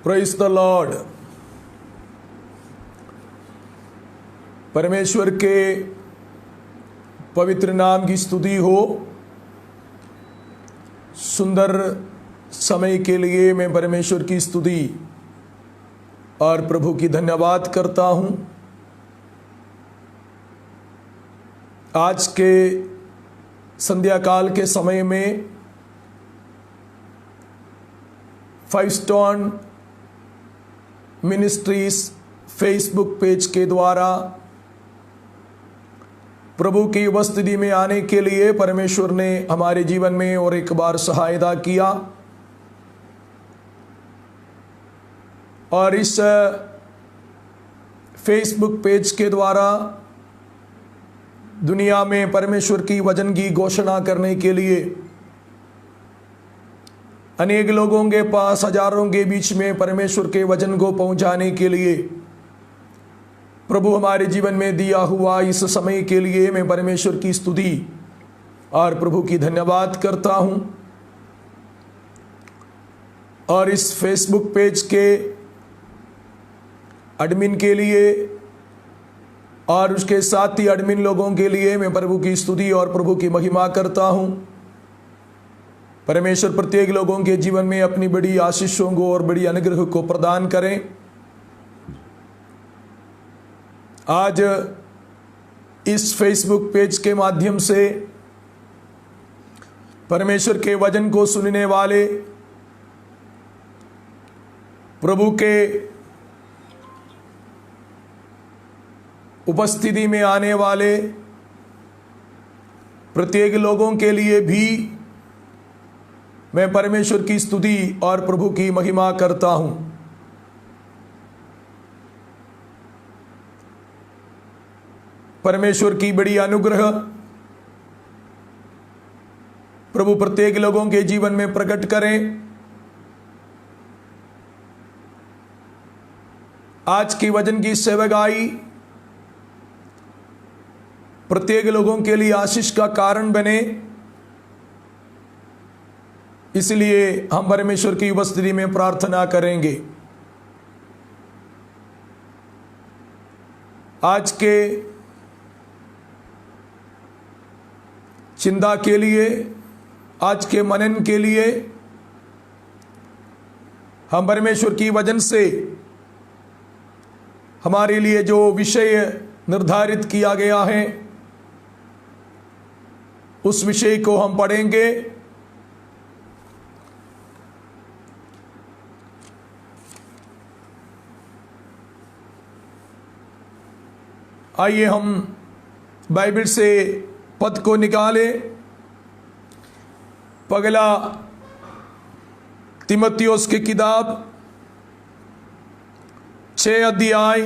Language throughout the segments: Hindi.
Praise the Lord. परमेश्वर के पवित्र नाम की स्तुति हो। सुंदर समय के लिए मैं परमेश्वर की स्तुति और प्रभु की धन्यवाद करता हूं। आज के संध्या काल के समय में 5 स्टोन मिनिस्ट्रीज फेसबुक पेज के द्वारा प्रभु की उपस्थिति में आने के लिए परमेश्वर ने हमारे जीवन में और एक बार सहायता किया। और इस फेसबुक पेज के द्वारा दुनिया में परमेश्वर की वचन की घोषणा करने के लिए अनेक लोगों के पास, हजारों के बीच में परमेश्वर के वचन को पहुंचाने के लिए प्रभु हमारे जीवन में दिया हुआ इस समय के लिए मैं परमेश्वर की स्तुति और प्रभु की धन्यवाद करता हूं। और इस फेसबुक पेज के एडमिन के लिए और उसके साथ ही एडमिन लोगों के लिए मैं प्रभु की स्तुति और प्रभु की महिमा करता हूं। परमेश्वर प्रत्येक लोगों के जीवन में अपनी बड़ी आशीषों को और बड़ी अनुग्रह को प्रदान करें। आज इस फेसबुक पेज के माध्यम से परमेश्वर के वचन को सुनने वाले, प्रभु के उपस्थिति में आने वाले प्रत्येक लोगों के लिए भी मैं परमेश्वर की स्तुति और प्रभु की महिमा करता हूं। परमेश्वर की बड़ी अनुग्रह प्रभु प्रत्येक लोगों के जीवन में प्रकट करें। आज की वचन की सेवकाई प्रत्येक लोगों के लिए आशीष का कारण बने, इसलिए हम परमेश्वर की उपस्थिति में प्रार्थना करेंगे। आज के चिंता के लिए, आज के मनन के लिए हम परमेश्वर की वचन से हमारे लिए जो विषय निर्धारित किया गया है उस विषय को हम पढ़ेंगे। आइए हम बाइबल से पद को निकालें। पगला तीमुथियुस की किताब 6 अध्याय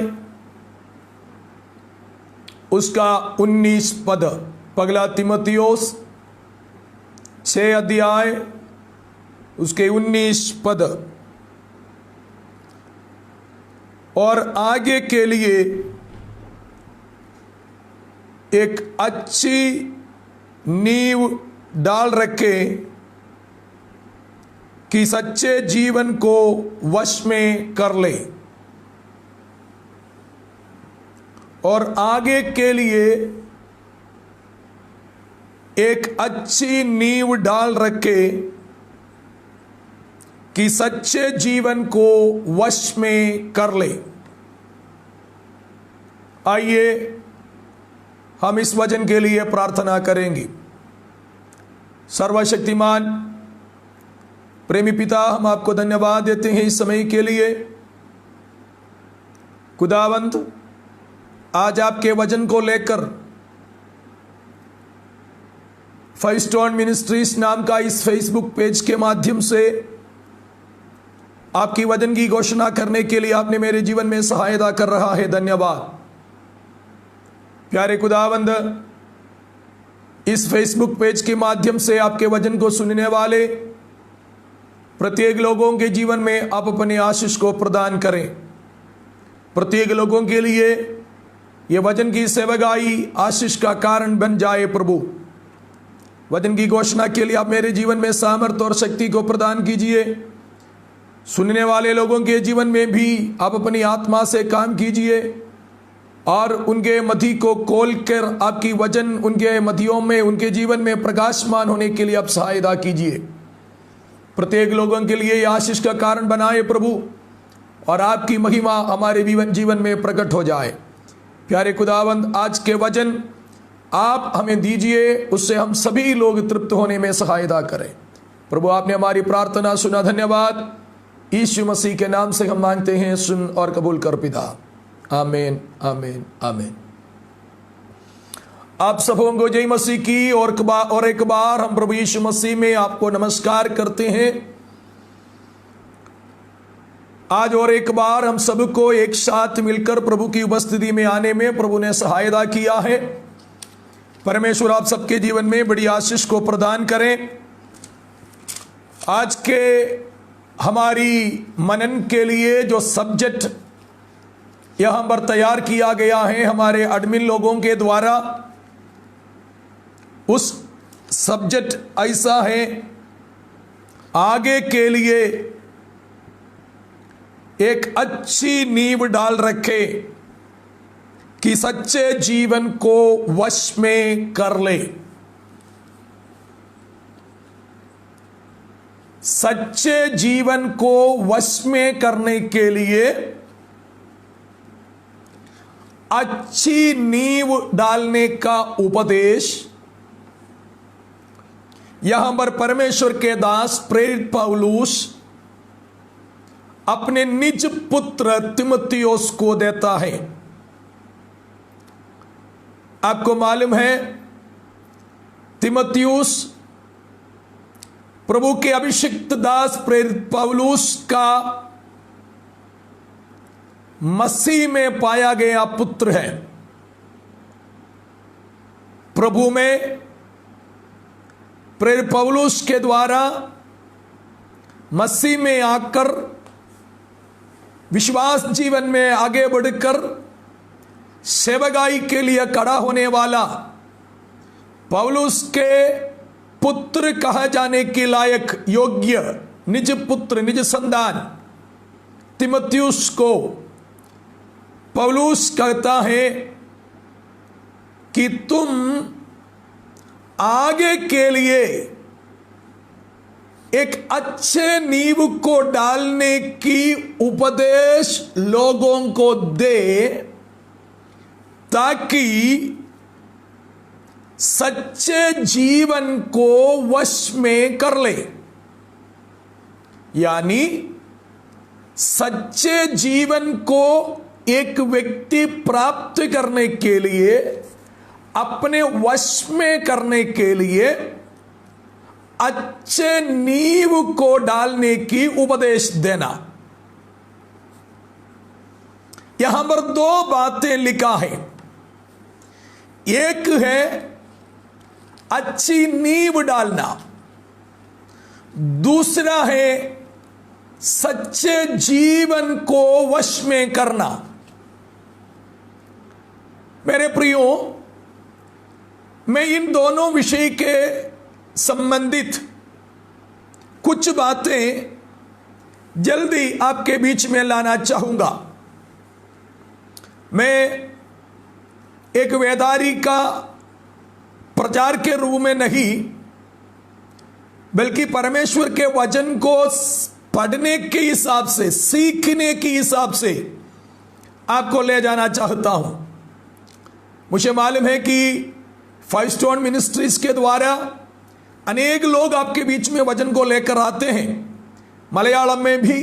उसका 19 पद। पगला तीमुथियुस 6 अध्याय उसके 19 पद। और आगे के लिए एक अच्छी नींव डाल रखे कि सच्चे जीवन को वश में कर ले। और आगे के लिए एक अच्छी नींव डाल रखे कि सच्चे जीवन को वश में कर ले। आइए हम इस वचन के लिए प्रार्थना करेंगे। सर्वशक्तिमान प्रेमी पिता, हम आपको धन्यवाद देते हैं इस समय के लिए। खुदावंत, आज आपके वचन को लेकर 5 स्टोन मिनिस्ट्रीज नाम का इस फेसबुक पेज के माध्यम से आपकी वचन की घोषणा करने के लिए आपने मेरे जीवन में सहायता कर रहा है। धन्यवाद। प्यारे खुदावंद, इस फेसबुक पेज के माध्यम से आपके वचन को सुनने वाले प्रत्येक लोगों के जीवन में आप अपने आशीष को प्रदान करें। प्रत्येक लोगों के लिए ये वचन की सेवकाई आशीष का कारण बन जाए। प्रभु, वचन की घोषणा के लिए आप मेरे जीवन में सामर्थ्य और शक्ति को प्रदान कीजिए। सुनने वाले लोगों के जीवन में भी आप अपनी आत्मा से काम कीजिए और उनके मति को खोल कर आपकी वचन उनके मतियों में, उनके जीवन में प्रकाशमान होने के लिए आप सहायता कीजिए। प्रत्येक लोगों के लिए यह आशीष का कारण बनाए प्रभु, और आपकी महिमा हमारे जीवन में प्रकट हो जाए। प्यारे खुदावंद, आज के वचन आप हमें दीजिए, उससे हम सभी लोग तृप्त होने में सहायता करें। प्रभु, आपने हमारी प्रार्थना सुना, धन्यवाद। यीशु मसीह के नाम से हम मांगते हैं, सुन और कबूल कर पिता। आमीन, आमीन, आमीन। आप सबों को जय मसीह की और एक बार हम प्रभु यीशु मसीह में आपको नमस्कार करते हैं। आज और एक बार हम सबको एक साथ मिलकर प्रभु की उपस्थिति में आने में प्रभु ने सहायता किया है। परमेश्वर आप सबके जीवन में बड़ी आशीष को प्रदान करें। आज के हमारी मनन के लिए जो सब्जेक्ट यहाँ पर तैयार किया गया है हमारे एडमिन लोगों के द्वारा, उस सब्जेक्ट ऐसा है, आगे के लिए एक अच्छी नींव डाल रखे कि सच्चे जीवन को वश में कर ले। सच्चे जीवन को वश में करने के लिए अच्छी नींव डालने का उपदेश यहां पर परमेश्वर के दास प्रेरित पौलुस अपने निज पुत्र तीमुथियुस को देता है। आपको मालूम है, तीमुथियुस प्रभु के अभिषिक्त दास प्रेरित पौलुस का मसीह में पाया गया पुत्र है। प्रभु में प्रेरित पौलुस के द्वारा मसीह में आकर विश्वास जीवन में आगे बढ़कर सेवकाई के लिए खड़ा होने वाला पौलुस के पुत्र कहा जाने के लायक योग्य निज पुत्र, निज संतान तीमुथियुस को पौलुस कहता है कि तुम आगे के लिए एक अच्छे नींव को डालने की उपदेश लोगों को दे, ताकि सच्चे जीवन को वश में कर ले। यानी सच्चे जीवन को एक व्यक्ति प्राप्त करने के लिए, अपने वश में करने के लिए अच्छे नींव को डालने की उपदेश देना। यहां पर दो बातें लिखा है। एक है अच्छी नींव डालना, दूसरा है सच्चे जीवन को वश में करना। मेरे प्रियो, मैं इन दोनों विषय के संबंधित कुछ बातें जल्दी आपके बीच में लाना चाहूंगा। मैं एक वेदारी का प्रचार के रूप में नहीं, बल्कि परमेश्वर के वचन को पढ़ने के हिसाब से, सीखने के हिसाब से आपको ले जाना चाहता हूं। मुझे मालूम है कि 5 स्टोन मिनिस्ट्रीज के द्वारा अनेक लोग आपके बीच में वचन को लेकर आते हैं। मलयालम में भी,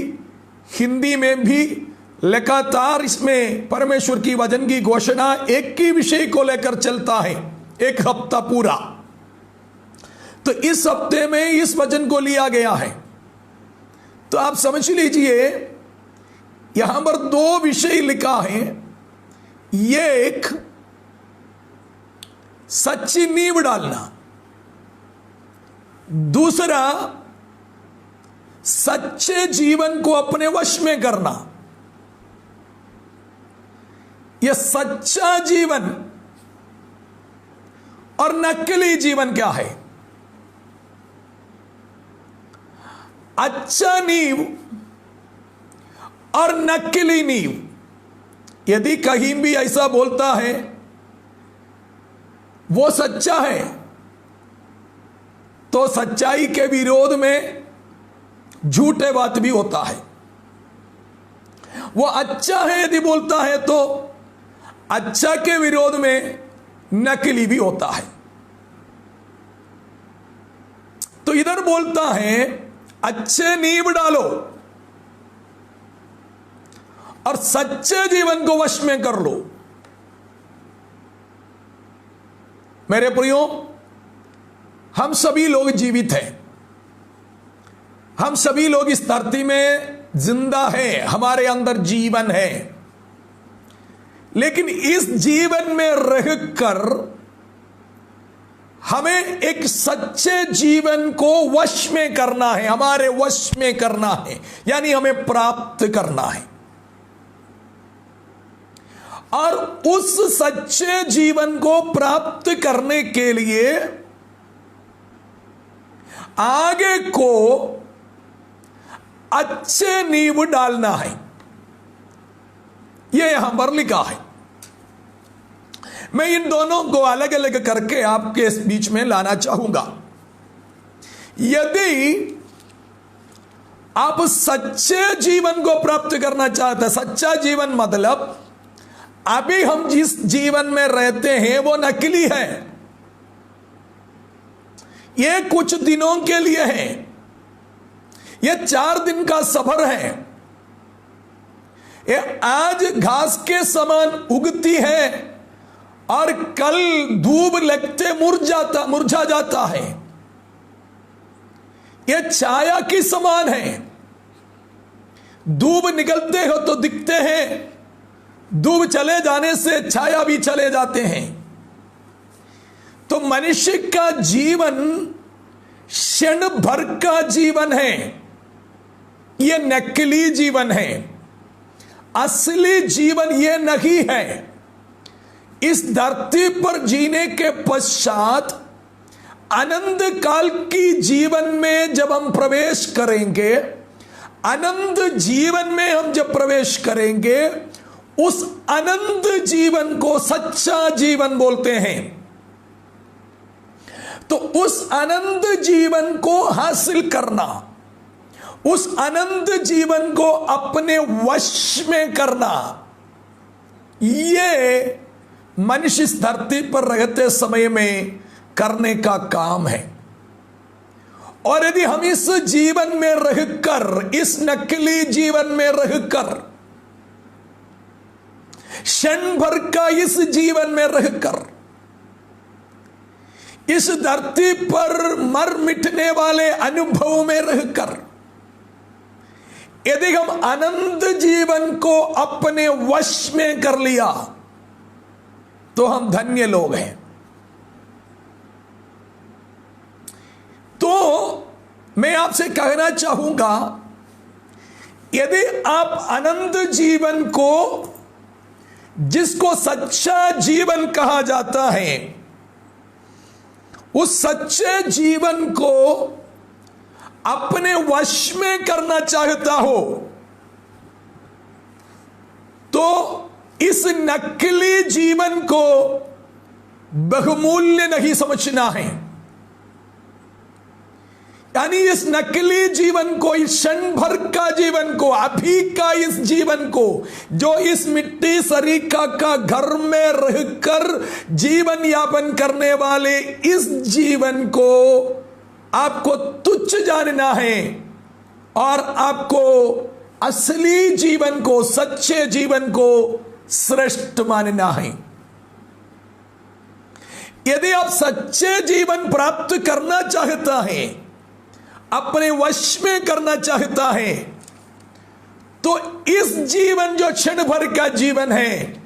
हिंदी में भी लगातार इसमें परमेश्वर की वचन की घोषणा एक ही विषय को लेकर चलता है, एक हफ्ता पूरा। तो इस हफ्ते में इस वचन को लिया गया है। तो आप समझ लीजिए, यहां पर 2 विषय लिखा है। ये एक सच्ची नींव डालना, दूसरा सच्चे जीवन को अपने वश में करना। यह सच्चा जीवन और नकली जीवन क्या है? अच्छा नींव और नकली नींव, यदि कहीं भी ऐसा बोलता है वो सच्चा है, तो सच्चाई के विरोध में झूठे बात भी होता है। वो अच्छा है यदि बोलता है तो अच्छा के विरोध में नकली भी होता है। तो इधर बोलता है अच्छे नींव डालो और सच्चे जीवन को वश में कर लो। मेरे प्रियो, हम सभी लोग जीवित हैं, हम सभी लोग इस धरती में जिंदा हैं, हमारे अंदर जीवन है। लेकिन इस जीवन में रहकर हमें एक सच्चे जीवन को वश में करना है, हमारे वश में करना है, यानी हमें प्राप्त करना है। और उस सच्चे जीवन को प्राप्त करने के लिए आगे को अच्छे नींव डालना है। यह यहां पर लिखा है। मैं इन दोनों को अलग अलग करके आपके बीच में लाना चाहूंगा। यदि आप सच्चे जीवन को प्राप्त करना चाहते हैं, सच्चा जीवन मतलब अभी हम जिस जीवन में रहते हैं वो नकली है, ये कुछ दिनों के लिए है, ये 4 दिन का सफर है। ये आज घास के समान उगती है और कल धूप लगते मुरझा जाता है। ये छाया की समान है, धूप निकलते हो तो दिखते हैं, धूप चले जाने से छाया भी चले जाते हैं। तो मनुष्य का जीवन क्षण भर का जीवन है, यह नकली जीवन है। असली जीवन यह नहीं है। इस धरती पर जीने के पश्चात अनंत काल की जीवन में जब हम प्रवेश करेंगे, अनंत जीवन में हम जब प्रवेश करेंगे, उस अनंत जीवन को सच्चा जीवन बोलते हैं। तो उस अनंत जीवन को हासिल करना, उस अनंत जीवन को अपने वश में करना, ये मनुष्य इस धरती पर रहते समय में करने का काम है। और यदि हम इस जीवन में रहकर, इस नकली जीवन में रहकर, क्षण भर का इस जीवन में रहकर, इस धरती पर मर मिटने वाले अनुभव में रहकर, यदि हम अनंत जीवन को अपने वश में कर लिया तो हम धन्य लोग हैं। तो मैं आपसे कहना चाहूंगा, यदि आप अनंत जीवन को, जिसको सच्चा जीवन कहा जाता है, उस सच्चे जीवन को अपने वश में करना चाहता हो, तो इस नकली जीवन को बहुमूल्य नहीं समझना है। यानी इस नकली जीवन को, इस क्षण भर का जीवन को, अभी का इस जीवन को, जो इस मिट्टी सरीखा का घर में रहकर जीवन यापन करने वाले इस जीवन को आपको तुच्छ जानना है और आपको असली जीवन को, सच्चे जीवन को श्रेष्ठ मानना है। यदि आप सच्चे जीवन प्राप्त करना चाहता है, अपने वश में करना चाहता है, तो इस जीवन जो क्षण भर का जीवन है,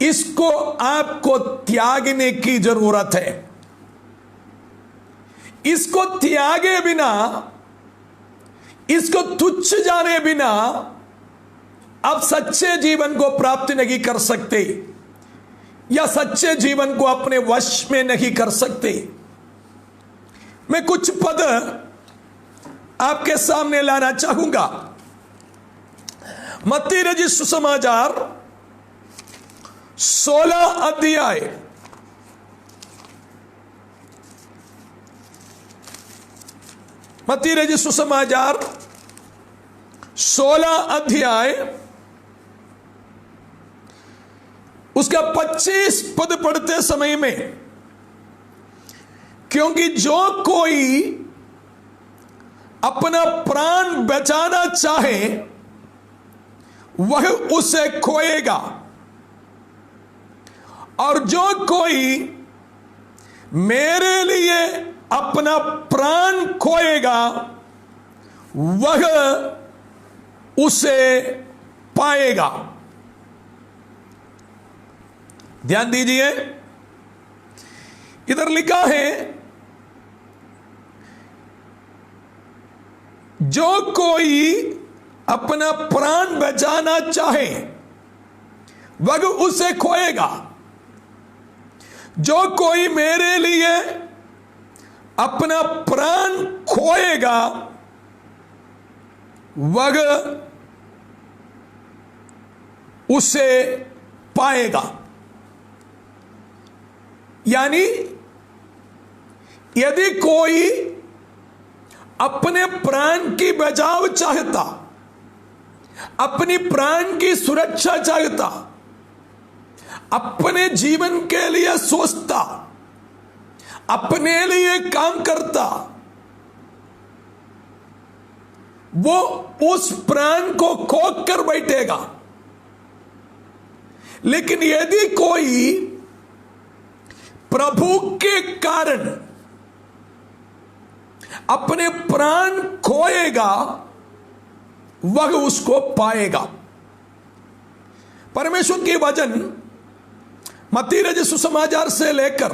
इसको आपको त्यागने की जरूरत है। इसको त्यागे बिना, इसको तुच्छ जाने बिना आप सच्चे जीवन को प्राप्त नहीं कर सकते, या सच्चे जीवन को अपने वश में नहीं कर सकते। मैं कुछ पद आपके सामने लाना चाहूंगा। मत्ती रचित सुसमाचार 16 अध्याय, मत्ती रचित सुसमाचार 16 अध्याय उसका 25 पद पढ़ते समय में, क्योंकि जो कोई अपना प्राण बचाना चाहे वह उसे खोएगा, और जो कोई मेरे लिए अपना प्राण खोएगा वह उसे पाएगा। ध्यान दीजिए, इधर लिखा है जो कोई अपना प्राण बचाना चाहे वह उसे खोएगा, जो कोई मेरे लिए अपना प्राण खोएगा वह उसे पाएगा। यानी यदि कोई अपने प्राण की बचाव चाहता, अपनी प्राण की सुरक्षा चाहता, अपने जीवन के लिए सोचता, अपने लिए काम करता, वो उस प्राण को खोक कर बैठेगा। लेकिन यदि कोई प्रभु के कारण अपने प्राण खोएगा वह उसको पाएगा। परमेश्वर के वचन मत्ती रचित सुसमाचार से लेकर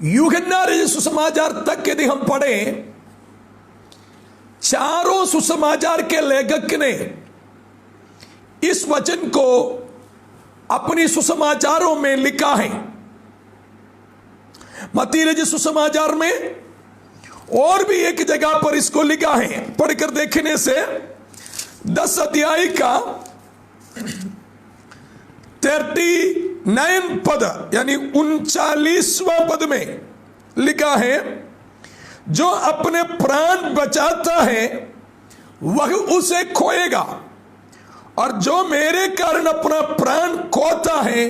यूहन्ना रचित सुसमाचार तक यदि हम पढ़ें, चारों सुसमाचार के लेखक ने इस वचन को अपनी सुसमाचारों में लिखा है। मत्ती रचित सुसमाचार में और भी एक जगह पर इसको लिखा है। पढ़कर देखने से 10 अध्याय का 39 पद यानी 39वां पद में लिखा है, जो अपने प्राण बचाता है वह उसे खोएगा, और जो मेरे कारण अपना प्राण खोता है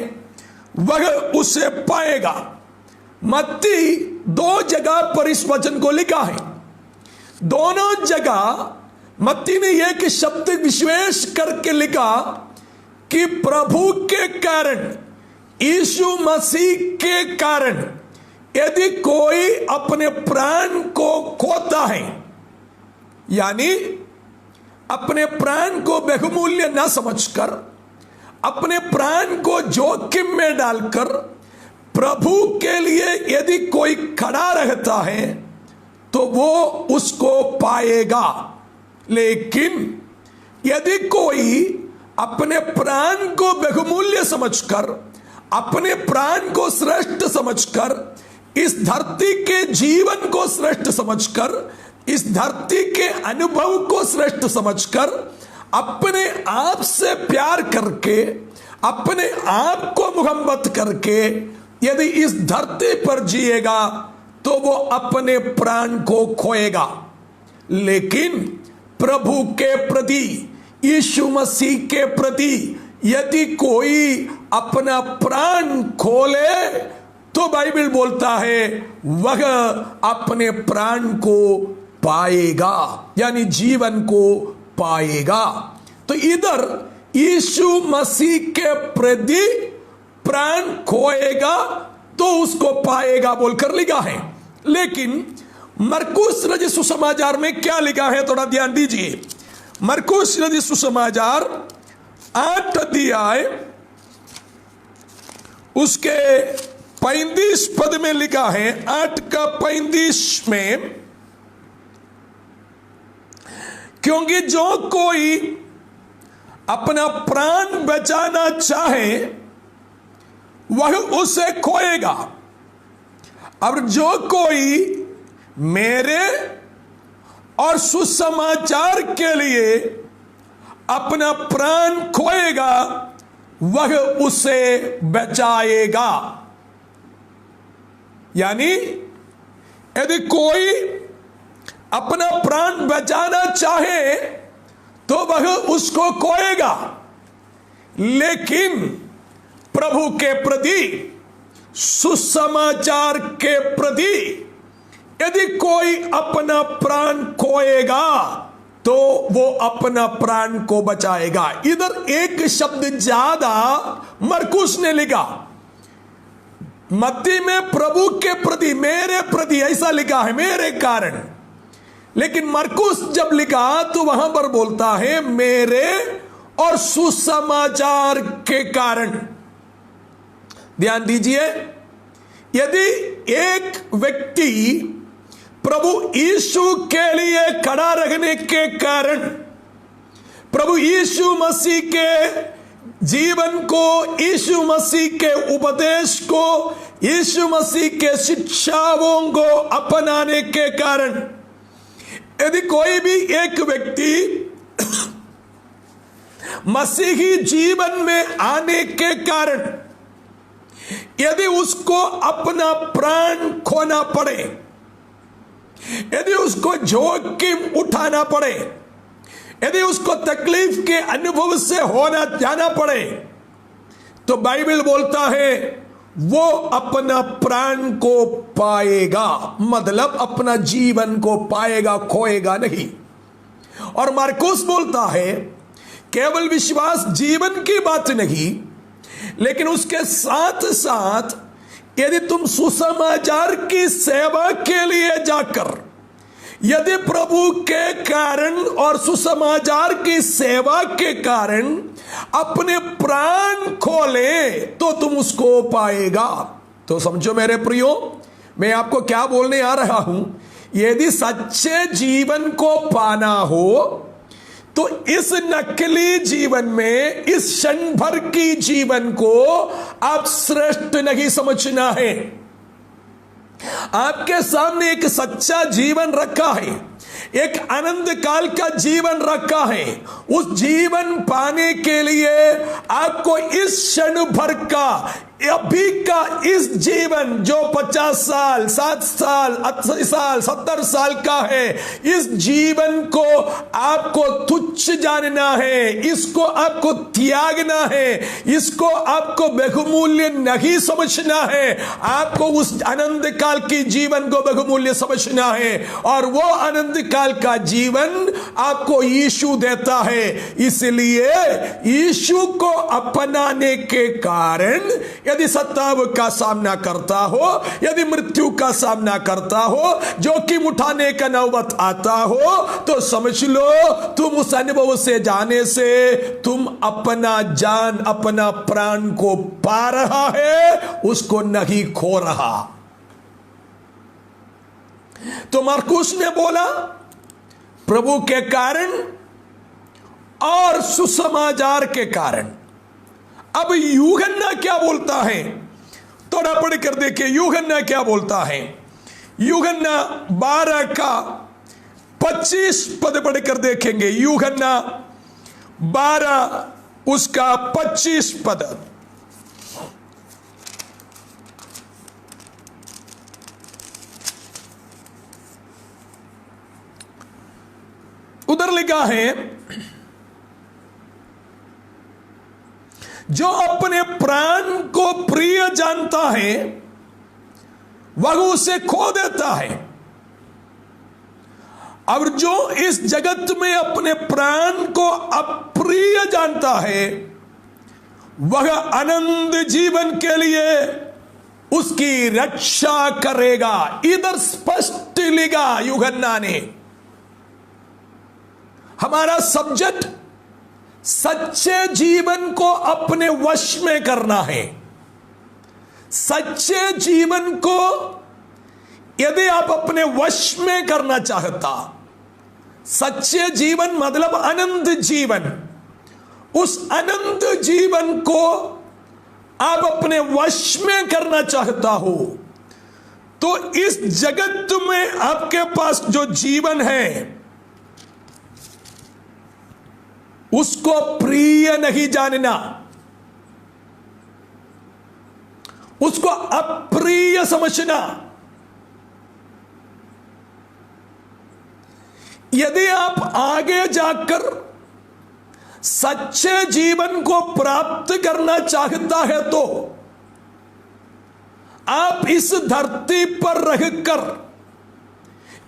वह उसे पाएगा। मत्ती 2 जगह पर इस वचन को लिखा है। दोनों जगह मत्ती ने एक शब्द विशेष करके लिखा कि प्रभु के कारण, यीशु मसीह के कारण यदि कोई अपने प्राण को खोता है, यानी अपने प्राण को बहुमूल्य न समझकर, अपने प्राण को जोखिम में डालकर प्रभु के लिए यदि कोई खड़ा रहता है तो वो उसको पाएगा। लेकिन यदि कोई अपने प्राण को बहुमूल्य समझकर, अपने प्राण को श्रेष्ठ समझकर, इस धरती के जीवन को श्रेष्ठ समझकर, इस धरती के अनुभव को श्रेष्ठ समझकर, अपने आप से प्यार करके, अपने आप को मोहब्बत करके यदि इस धरती पर जिएगा तो वो अपने प्राण को खोएगा। लेकिन प्रभु के प्रति, यीशु मसीह के प्रति यदि कोई अपना प्राण खोले तो बाइबल बोलता है वह अपने प्राण को पाएगा, यानी जीवन को पाएगा। तो इधर यीशु मसीह के प्रति प्राण खोएगा तो उसको पाएगा बोलकर लिखा है। लेकिन मरकुस रचित सुसमाचार में क्या लिखा है, थोड़ा ध्यान दीजिए। मरकुस रचित सुसमाचार 8 अध्याय उसके 35 पद में लिखा है, 8 का 35 में, क्योंकि जो कोई अपना प्राण बचाना चाहे वह उसे खोएगा, और जो कोई मेरे और सुसमाचार के लिए अपना प्राण खोएगा, वह उसे बचाएगा। यानी यदि कोई अपना प्राण बचाना चाहे तो वह उसको खोएगा, लेकिन प्रभु के प्रति, सुसमाचार के प्रति यदि कोई अपना प्राण खोएगा तो वो अपना प्राण को बचाएगा। इधर एक शब्द ज्यादा मरकुस ने लिखा। मत्ती में प्रभु के प्रति, मेरे प्रति ऐसा लिखा है, मेरे कारण। लेकिन मरकुस जब लिखा तो वहां पर बोलता है मेरे और सुसमाचार के कारण। ध्यान दीजिए, यदि एक व्यक्ति प्रभु यीशु के लिए खड़ा रहने के कारण, प्रभु यीशु मसीह के जीवन को, यीशु मसीह के उपदेश को, यीशु मसीह के शिक्षाओं को अपनाने के कारण, यदि कोई भी एक व्यक्ति मसीही जीवन में आने के कारण यदि उसको अपना प्राण खोना पड़े, यदि उसको जोखिम उठाना पड़े, यदि उसको तकलीफ के अनुभव से होना जाना पड़े, तो बाइबल बोलता है वो अपना प्राण को पाएगा। मतलब अपना जीवन को पाएगा, खोएगा नहीं। और मार्कुस बोलता है केवल विश्वास जीवन की बात नहीं, लेकिन उसके साथ साथ यदि तुम सुसमाचार की सेवा के लिए जाकर यदि प्रभु के कारण और सुसमाचार की सेवा के कारण अपने प्राण खोले तो तुम उसको पाएगा। तो समझो मेरे प्रियो, मैं आपको क्या बोलने आ रहा हूं। यदि सच्चे जीवन को पाना हो तो इस नकली जीवन में, इस क्षण भर की जीवन को आप श्रेष्ठ नहीं समझना है। आपके सामने एक सच्चा जीवन रखा है, एक आनंद काल का जीवन रखा है। उस जीवन पाने के लिए आपको इस क्षण भर का, अभी का इस जीवन जो 50 साल, 60 साल, 80 साल, 70 साल का है, इस जीवन को आपको तुच्छ जानना है, इसको आपको त्यागना है, इसको आपको बहुमूल्य नहीं समझना है। आपको उस आनंद काल की जीवन को बहुमूल्य समझना है, और वो आनंद काल का जीवन आपको यीशु देता है। इसलिए यीशु को अपनाने के कारण यदि सताव का सामना करता हो, यदि मृत्यु का सामना करता हो, जोखिम उठाने का नौबत आता हो, तो समझ लो तुम उस अनुभव से जाने से तुम अपना जान, अपना प्राण को पा रहा है, उसको नहीं खो रहा। तो मरकुस ने बोला प्रभु के कारण और सुसमाचार के कारण। अब यूहन्ना क्या बोलता है, थोड़ा पढ़ कर देखिए यूहन्ना क्या बोलता है। यूहन्ना 12 का 25 पद पढ़ कर देखेंगे। यूहन्ना 12 उसका 25 पद। उधर लिखा है, जो अपने प्राण को प्रिय जानता है वह उसे खो देता है, और जो इस जगत में अपने प्राण को अप्रिय जानता है वह अनंत जीवन के लिए उसकी रक्षा करेगा। इधर स्पष्ट लिखा यूहन्ना ने। हमारा सब्जेक्ट सच्चे जीवन को अपने वश में करना है। सच्चे जीवन को यदि आप अपने वश में करना चाहता, सच्चे जीवन मतलब अनंत जीवन, उस अनंत जीवन को आप अपने वश में करना चाहता हो, तो इस जगत में आपके पास जो जीवन है उसको प्रिय नहीं जानना, उसको अप्रिय समझना। यदि आप आगे जाकर सच्चे जीवन को प्राप्त करना चाहता है तो आप इस धरती पर रहकर,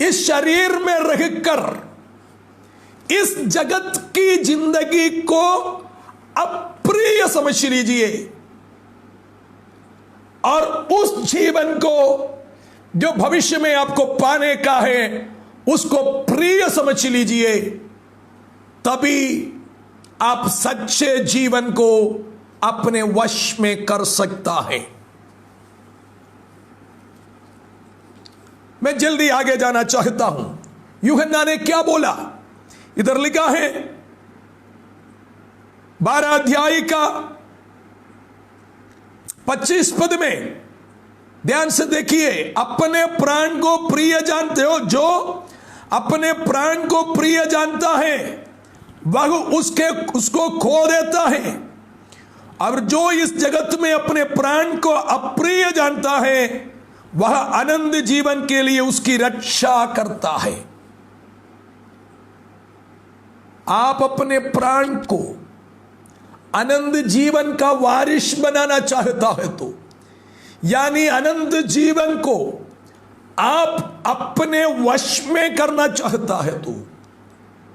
इस शरीर में रहकर, इस जगत की जिंदगी को अप्रिय समझ लीजिए और उस जीवन को जो भविष्य में आपको पाने का है उसको प्रिय समझ लीजिए। तभी आप सच्चे जीवन को अपने वश में कर सकता है। मैं जल्दी आगे जाना चाहता हूं। यूहन्ना ने क्या बोला? इधर लिखा है 12 अध्याय का 25 पद में, ध्यान से देखिए। अपने प्राण को प्रिय जानते हो, जो अपने प्राण को प्रिय जानता है वह उसको खो देता है, और जो इस जगत में अपने प्राण को अप्रिय जानता है वह आनंद जीवन के लिए उसकी रक्षा करता है। आप अपने प्राण को आनंद जीवन का वारिस बनाना चाहता है तो, यानी आनंद जीवन को आप अपने वश में करना चाहता है तो,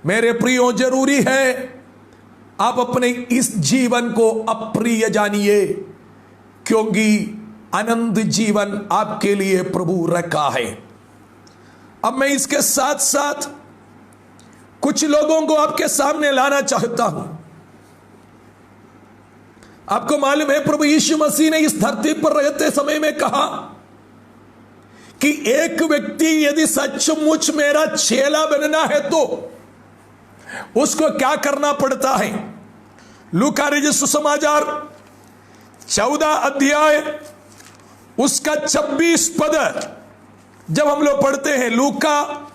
मेरे प्रियो, जरूरी है आप अपने इस जीवन को अप्रिय जानिए, क्योंकि आनंद जीवन आपके लिए प्रभु रखा है। अब मैं इसके साथ साथ कुछ लोगों को आपके सामने लाना चाहता हूं। आपको मालूम है प्रभु यीशु मसीह ने इस धरती पर रहते समय में कहा कि एक व्यक्ति यदि सचमुच मेरा चेला बनना है तो उसको क्या करना पड़ता है? लूका रचित सुसमाचार 14 अध्याय उसका 26 पद जब हम लोग पढ़ते हैं, लूका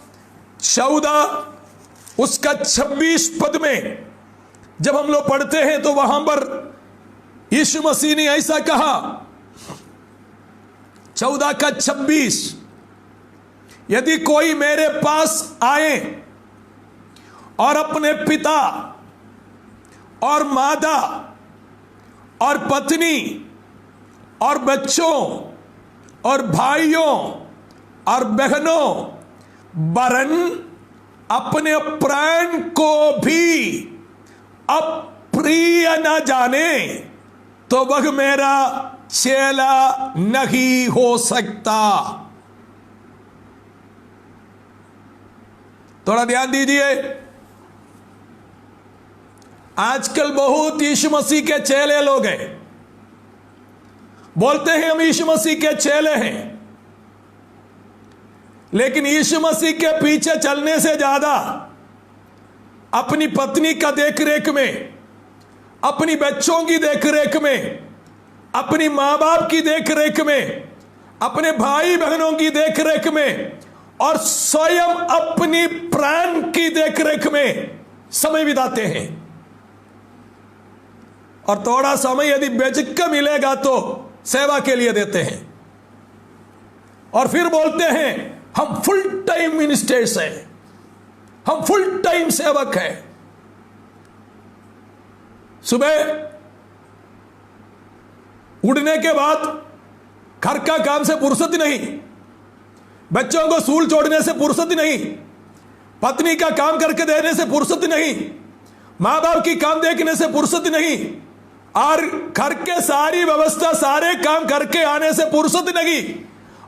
14 उसका 26 पद में जब हम लोग पढ़ते हैं तो वहां पर यीशु मसीह ने ऐसा कहा, 14 का 26, यदि कोई मेरे पास आए और अपने पिता और माता और पत्नी और बच्चों और भाइयों और बहनों वरन अपने प्राण को भी अप्रिय न जाने तो वह मेरा चेला नहीं हो सकता। थोड़ा ध्यान दीजिए। आजकल बहुत यीशु मसीह के चेले लोग हैं, बोलते हैं हम यीशु मसीह के चेले हैं, लेकिन यीशु मसीह के पीछे चलने से ज्यादा अपनी पत्नी का देखरेख में, अपनी बच्चों की देखरेख में, अपनी मां बाप की देखरेख में, अपने भाई बहनों की देखरेख में और स्वयं अपनी प्राण की देखरेख में समय बिताते हैं। और थोड़ा समय यदि बेचक मिलेगा तो सेवा के लिए देते हैं और फिर बोलते हैं हम फुल टाइम मिनिस्टर्स हैं, हम फुल टाइम सेवक हैं। सुबह उठने के बाद घर का काम से फुर्सत नहीं, बच्चों को स्कूल छोड़ने से फुर्सत नहीं, पत्नी का काम करके देने से फुर्सत नहीं, मां बाप की काम देखने से फुर्सत नहीं, और घर के सारी व्यवस्था सारे काम करके आने से फुर्सत नहीं,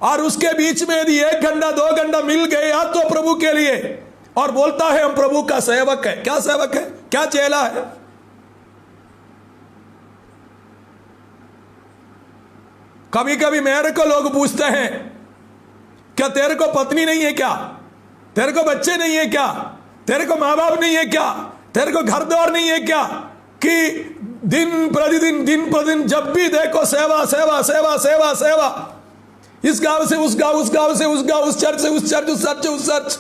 और उसके बीच में यदि 1 घंटा 2 घंटा मिल गया तो प्रभु के लिए, और बोलता है हम प्रभु का सेवक है। क्या सेवक है? क्या चेला है? कभी कभी मेरे को लोग पूछते हैं क्या तेरे को पत्नी नहीं है क्या, तेरे को बच्चे नहीं है क्या, तेरे को मां बाप नहीं है क्या, तेरे को घर द्वार नहीं है क्या, कि दिन प्रतिदिन जब भी देखो सेवा सेवा सेवा सेवा सेवा, इस गांव से उस गांव, उस गांव से उस गांव, उस चर्च से उस चर्च, उस चर्च से उस चर्च,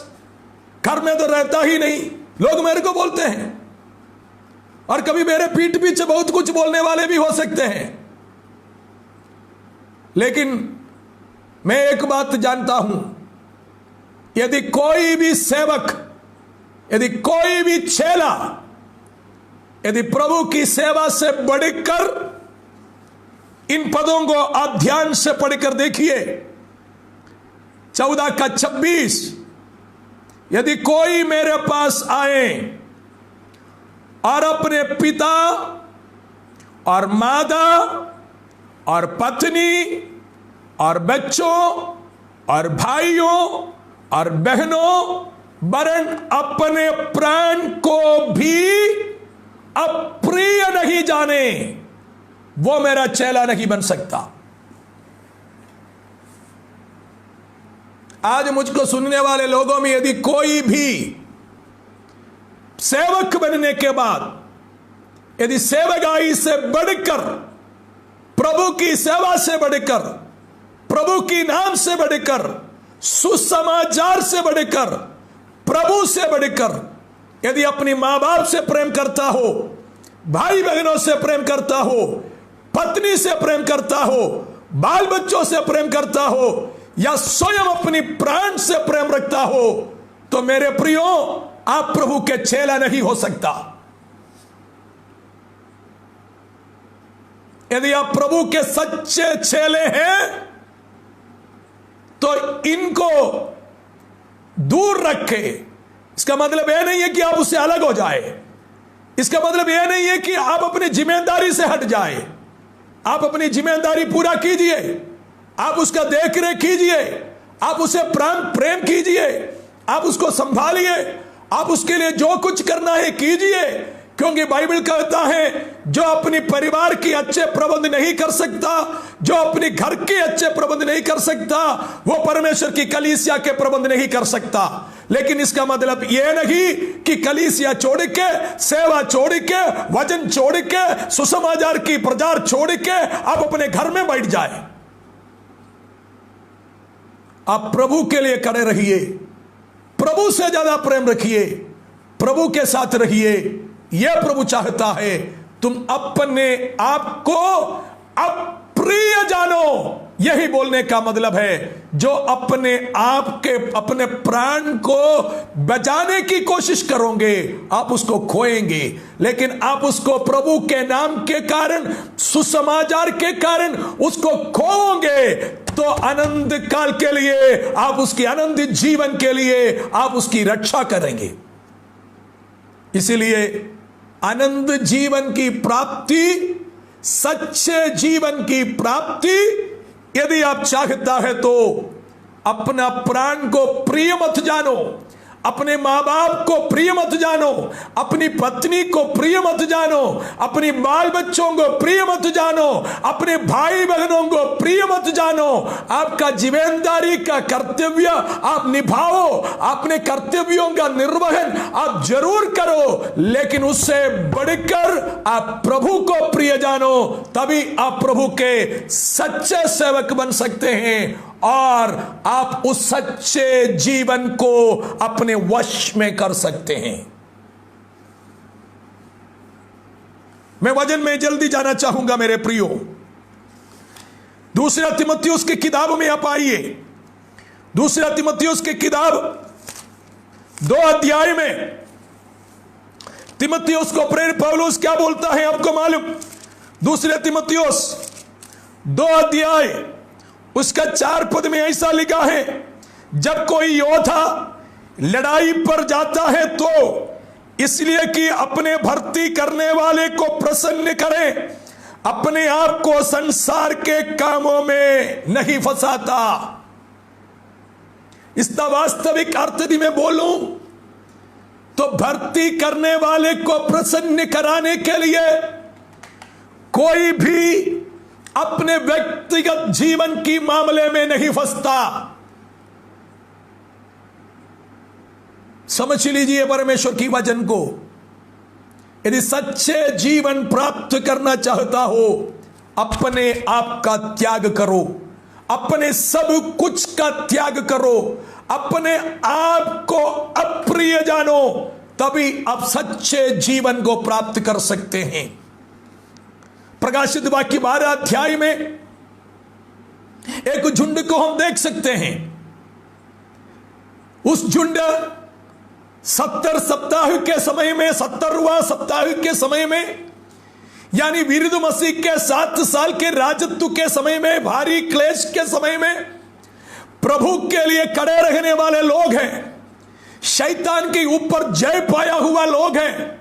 घर में तो रहता ही नहीं। लोग मेरे को बोलते हैं और कभी मेरे पीठ पीछे बहुत कुछ बोलने वाले भी हो सकते हैं, लेकिन मैं एक बात जानता हूं, यदि कोई भी सेवक, यदि कोई भी चेला, यदि प्रभु की सेवा से बढ़कर, इन पदों को आप ध्यान से पढ़कर देखिए, 14:26, यदि कोई मेरे पास आए और अपने पिता और माता और पत्नी और बच्चों और भाइयों और बहनों वरन अपने प्राण को भी अप्रिय नहीं जाने, वो मेरा चेला नहीं बन सकता। आज मुझको सुनने वाले लोगों में यदि कोई भी सेवक बनने के बाद, यदि सेवकाई से बढ़कर, प्रभु की सेवा से बढ़कर, प्रभु की नाम से बढ़कर, सुसमाचार से बढ़कर, प्रभु से बढ़कर, यदि अपनी मां बाप से प्रेम करता हो, भाई बहनों से प्रेम करता हो, पत्नी से प्रेम करता हो, बाल बच्चों से प्रेम करता हो, या स्वयं अपनी प्राण से प्रेम रखता हो, तो मेरे प्रियो, आप प्रभु के चेला नहीं हो सकता। यदि आप प्रभु के सच्चे चेले हैं तो इनको दूर रखे। इसका मतलब यह नहीं है कि आप उससे अलग हो जाए, इसका मतलब यह नहीं है कि आप अपनी जिम्मेदारी से हट जाए। आप अपनी जिम्मेदारी पूरा कीजिए, आप उसका देख रेख कीजिए, आप उसे प्रेम कीजिए, आप उसको संभालिए, आप उसके लिए जो कुछ करना है कीजिए, क्योंकि बाइबल कहता है जो अपनी परिवार की अच्छे प्रबंध नहीं कर सकता, जो अपने घर के अच्छे प्रबंध नहीं कर सकता, वो परमेश्वर की कलीसिया के प्रबंध नहीं कर सकता। लेकिन इसका मतलब यह नहीं कि कलीसिया छोड़ के, सेवा छोड़ के, वचन छोड़ के, सुसमाचार की प्रचार छोड़ के आप अपने घर में बैठ जाए। आप प्रभु के लिए खड़े रहिए, प्रभु से ज्यादा प्रेम रखिए, प्रभु के साथ रहिए। यह प्रभु चाहता है तुम अपने आप को अप्रिय जानो। यही बोलने का मतलब है, जो अपने आप के, अपने प्राण को बचाने की कोशिश करोगे आप उसको खोएंगे, लेकिन आप उसको प्रभु के नाम के कारण, सुसमाचार के कारण उसको खोओगे तो आनंद काल के लिए, आप उसकी आनंदित जीवन के लिए आप उसकी रक्षा करेंगे। इसलिए आनंद जीवन की प्राप्ति, सच्चे जीवन की प्राप्ति यदि आप चाहता है तो अपना प्राण को प्रिय मत जानो, अपने मां बाप को प्रिय मत जानो, अपनी पत्नी को प्रिय मत जानो, अपनी बाल बच्चों को प्रिय मत जानो, अपने भाई बहनों को प्रिय मत जानो। आपका जिम्मेदारी का कर्तव्य आप निभाओ, अपने कर्तव्यों का निर्वहन आप जरूर करो, लेकिन उससे बढ़कर आप प्रभु को प्रिय जानो, तभी आप प्रभु के सच्चे सेवक बन सकते हैं और आप उस सच्चे जीवन को अपने वश में कर सकते हैं। मैं वचन में जल्दी जाना चाहूंगा मेरे प्रियो। दूसरा तीमुथियुस की किताब में आप आइए, दूसरा तीमुथियुस की किताब 2 अध्याय में तीमुथियुस को प्रेरित पौलुस क्या बोलता है आपको मालूम? दूसरे तीमुथियुस 2 अध्याय उसका 4 पद में ऐसा लिखा है, जब कोई योद्धा लड़ाई पर जाता है तो इसलिए कि अपने भर्ती करने वाले को प्रसन्न करे, अपने आप को संसार के कामों में नहीं फंसाता। इसका वास्तविक अर्थ यदि मैं बोलूं तो भर्ती करने वाले को प्रसन्न कराने के लिए कोई भी अपने व्यक्तिगत जीवन की मामले में नहीं फंसता। समझ लीजिए परमेश्वर की वचन को। यदि सच्चे जीवन प्राप्त करना चाहता हो, अपने आप का त्याग करो, अपने सब कुछ का त्याग करो, अपने आप को अप्रिय जानो, तभी आप सच्चे जीवन को प्राप्त कर सकते हैं। प्रकाशित वाक्य 12 अध्याय में एक झुंड को हम देख सकते हैं। उस झुंड 70 सप्ताह के समय में, 70वां सप्ताह के समय में, यानी विरुद्ध मसीह के 7 साल के राजत्व के समय में, भारी क्लेश के समय में प्रभु के लिए खड़े रहने वाले लोग हैं, शैतान के ऊपर जय पाया हुआ लोग हैं।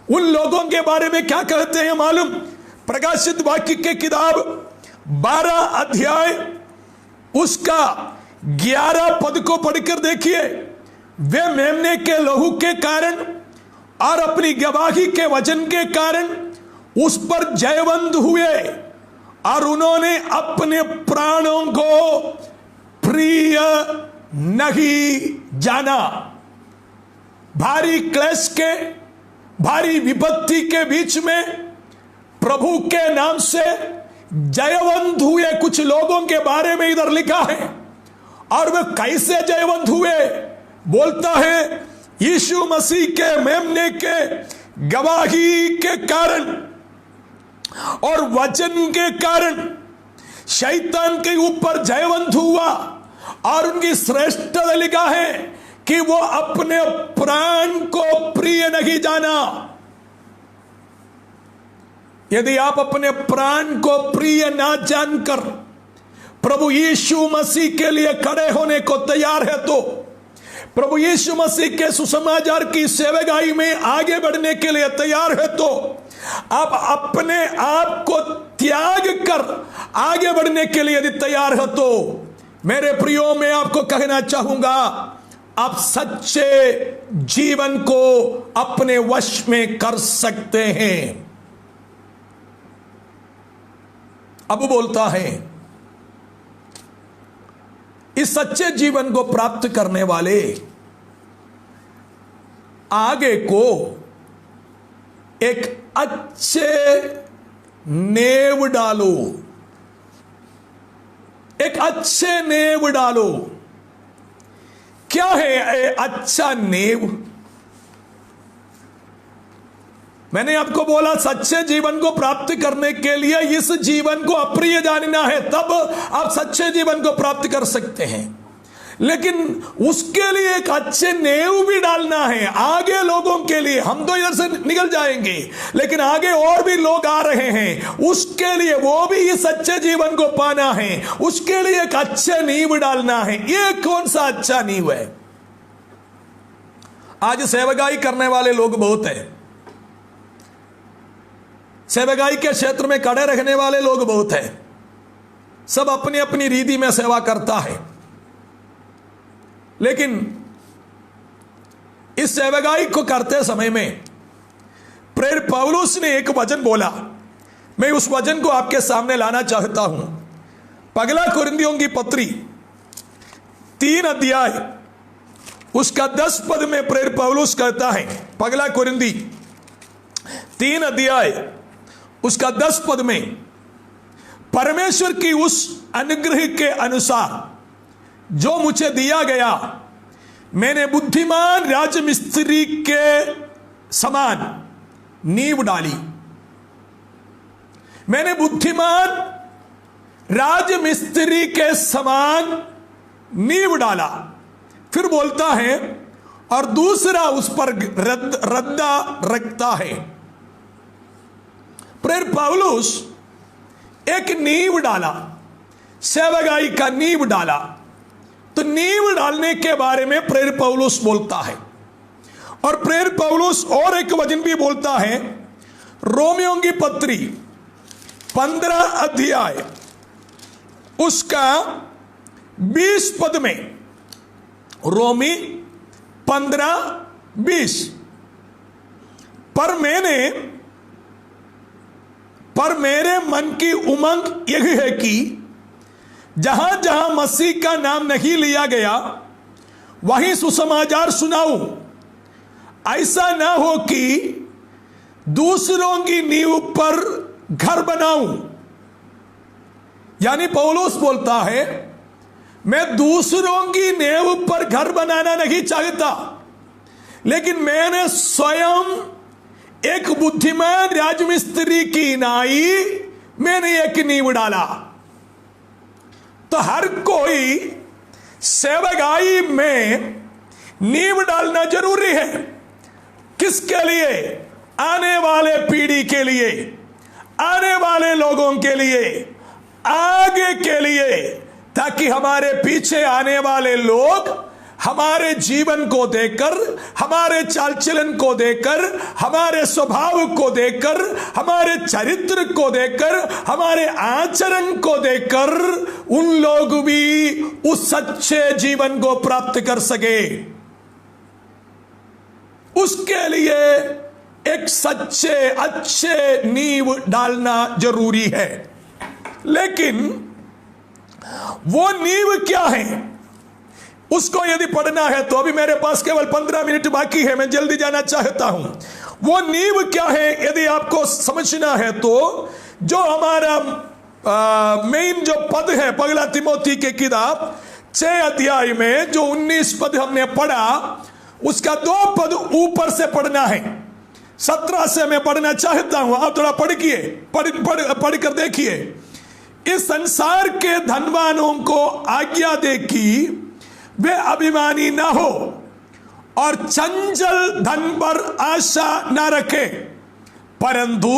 उन लोगों के बारे में क्या कहते हैं मालूम? प्रकाशित वाक्य के किताब 12 अध्याय उसका 11 पद को पढ़कर देखिए। वे मेमने के लहू के कारण और अपनी गवाही के वचन के कारण उस पर जयवंत हुए और उन्होंने अपने प्राणों को प्रिय नहीं जाना। भारी क्लेश के, भारी विपत्ति के बीच में प्रभु के नाम से जयवंत हुए कुछ लोगों के बारे में इधर लिखा है। और वे कैसे जयवंत हुए? बोलता है यीशु मसीह के मेमने के गवाही के कारण और वचन के कारण शैतान के ऊपर जयवंत हुआ। और उनकी श्रेष्ठता लिखा है कि वो अपने प्राण को प्रिय नहीं जाना। यदि आप अपने प्राण को प्रिय ना जानकर प्रभु यीशु मसीह के लिए खड़े होने को तैयार है, तो प्रभु यीशु मसीह के सुसमाचार की सेवकाई में आगे बढ़ने के लिए तैयार है, तो आप अपने आप को त्याग कर आगे बढ़ने के लिए यदि तैयार है, तो मेरे प्रियो मैं आपको कहना चाहूंगा, आप सच्चे जीवन को अपने वश में कर सकते हैं। अब बोलता है इस सच्चे जीवन को प्राप्त करने वाले आगे को एक अच्छे नेव डालो, एक अच्छे नेव डालो। क्या है अच्छा नेव? मैंने आपको बोला सच्चे जीवन को प्राप्त करने के लिए इस जीवन को अप्रिय जानना है, तब आप सच्चे जीवन को प्राप्त कर सकते हैं। लेकिन उसके लिए एक अच्छे नेव भी डालना है आगे लोगों के लिए। हम तो इधर से निकल जाएंगे, लेकिन आगे और भी लोग आ रहे हैं, उसके लिए वो भी इस सच्चे जीवन को पाना है, उसके लिए एक अच्छे नींव डालना है। ये कौन सा अच्छा नींव है? आज सेवकाई करने वाले लोग बहुत हैं, सेवकाई के क्षेत्र में खड़े रहने वाले लोग बहुत हैं, सब अपनी अपनी रीति में सेवा करता है। लेकिन इस सेवकाई को करते समय में प्रेरित पौलुस ने एक वचन बोला, मैं उस वचन को आपके सामने लाना चाहता हूं। पगला कुरिन्थियों की पत्री 3 अध्याय उसका 10 पद में प्रेरित पौलुस कहता है, पगला कुरिन्थी 3 अध्याय उसका 10 पद में, परमेश्वर की उस अनुग्रह के अनुसार जो मुझे दिया गया, मैंने बुद्धिमान राजमिस्त्री के समान नींव डाली। मैंने बुद्धिमान राजमिस्त्री के समान नींव डाला। फिर बोलता है और दूसरा उस पर रद्दा रखता है। प्रेरित पौलुस एक नींव डाला, सेवकाई का नींव डाला। तो नींव डालने के बारे में प्रेरित पौलुस बोलता है। और प्रेरित पौलुस और एक वचन भी बोलता है, रोमियों की पत्री 15 अध्याय उसका 20 पद में, रोमी 15:20, पर मेरे मन की उमंग यही है कि जहां जहां मसीह का नाम नहीं लिया गया वहीं सुसमाचार सुनाऊं। ऐसा ना हो कि दूसरों की नींव पर घर बनाऊं। यानी पौलुस बोलता है, मैं दूसरों की नींव पर घर बनाना नहीं चाहता, लेकिन मैंने स्वयं एक बुद्धिमान राजमिस्त्री की नाई मैंने एक नींव डाला। तो हर कोई सेवकाई में नींव डालना जरूरी है। किसके लिए? आने वाले पीढ़ी के लिए, आने वाले लोगों के लिए, आगे के लिए, ताकि हमारे पीछे आने वाले लोग हमारे जीवन को देखकर, हमारे चाल चलन को देखकर, हमारे स्वभाव को देखकर, हमारे चरित्र को देखकर, हमारे आचरण को देखकर उन लोग भी उस सच्चे जीवन को प्राप्त कर सके। उसके लिए एक सच्चे अच्छे नींव डालना जरूरी है। लेकिन वो नींव क्या है, उसको यदि पढ़ना है तो अभी मेरे पास केवल 15 मिनट बाकी है, मैं जल्दी जाना चाहता हूं। वो नींव क्या है यदि आपको समझना है तो जो हमारा मेन जो पद है पगला तिमोथी के किताब 6 अध्याय में जो 19 पद हमने पढ़ा, उसका 2 पद ऊपर से पढ़ना है। 17 से मैं पढ़ना चाहता हूं, आप थोड़ा पढ़ कर देखिए। इस संसार के धनवानों को आज्ञा दे कि वे अभिमानी ना हो और चंचल धन पर आशा ना रखे, परंतु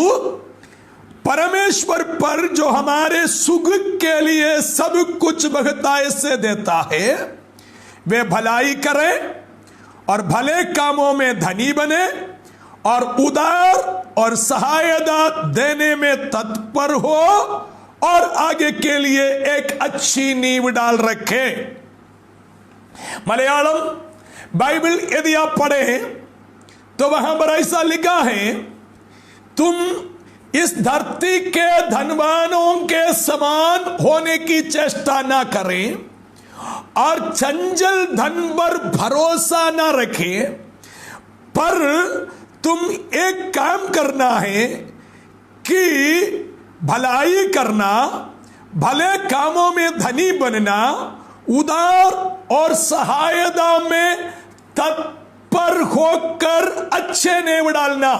परमेश्वर पर जो हमारे सुख के लिए सब कुछ बहुतायत से देता है, वे भलाई करे और भले कामों में धनी बने और उदार और सहायता देने में तत्पर हो और आगे के लिए एक अच्छी नींव डाल रखे। मलयालम बाइबल यदि आप पढ़ें तो वहां पर ऐसा लिखा है, तुम इस धरती के धनवानों के समान होने की चेष्टा ना करें और चंचल धन पर भरोसा ना रखें, पर तुम एक काम करना है कि भलाई करना, भले कामों में धनी बनना, उदार और सहायता में तत्पर होकर अच्छे नींव डालना।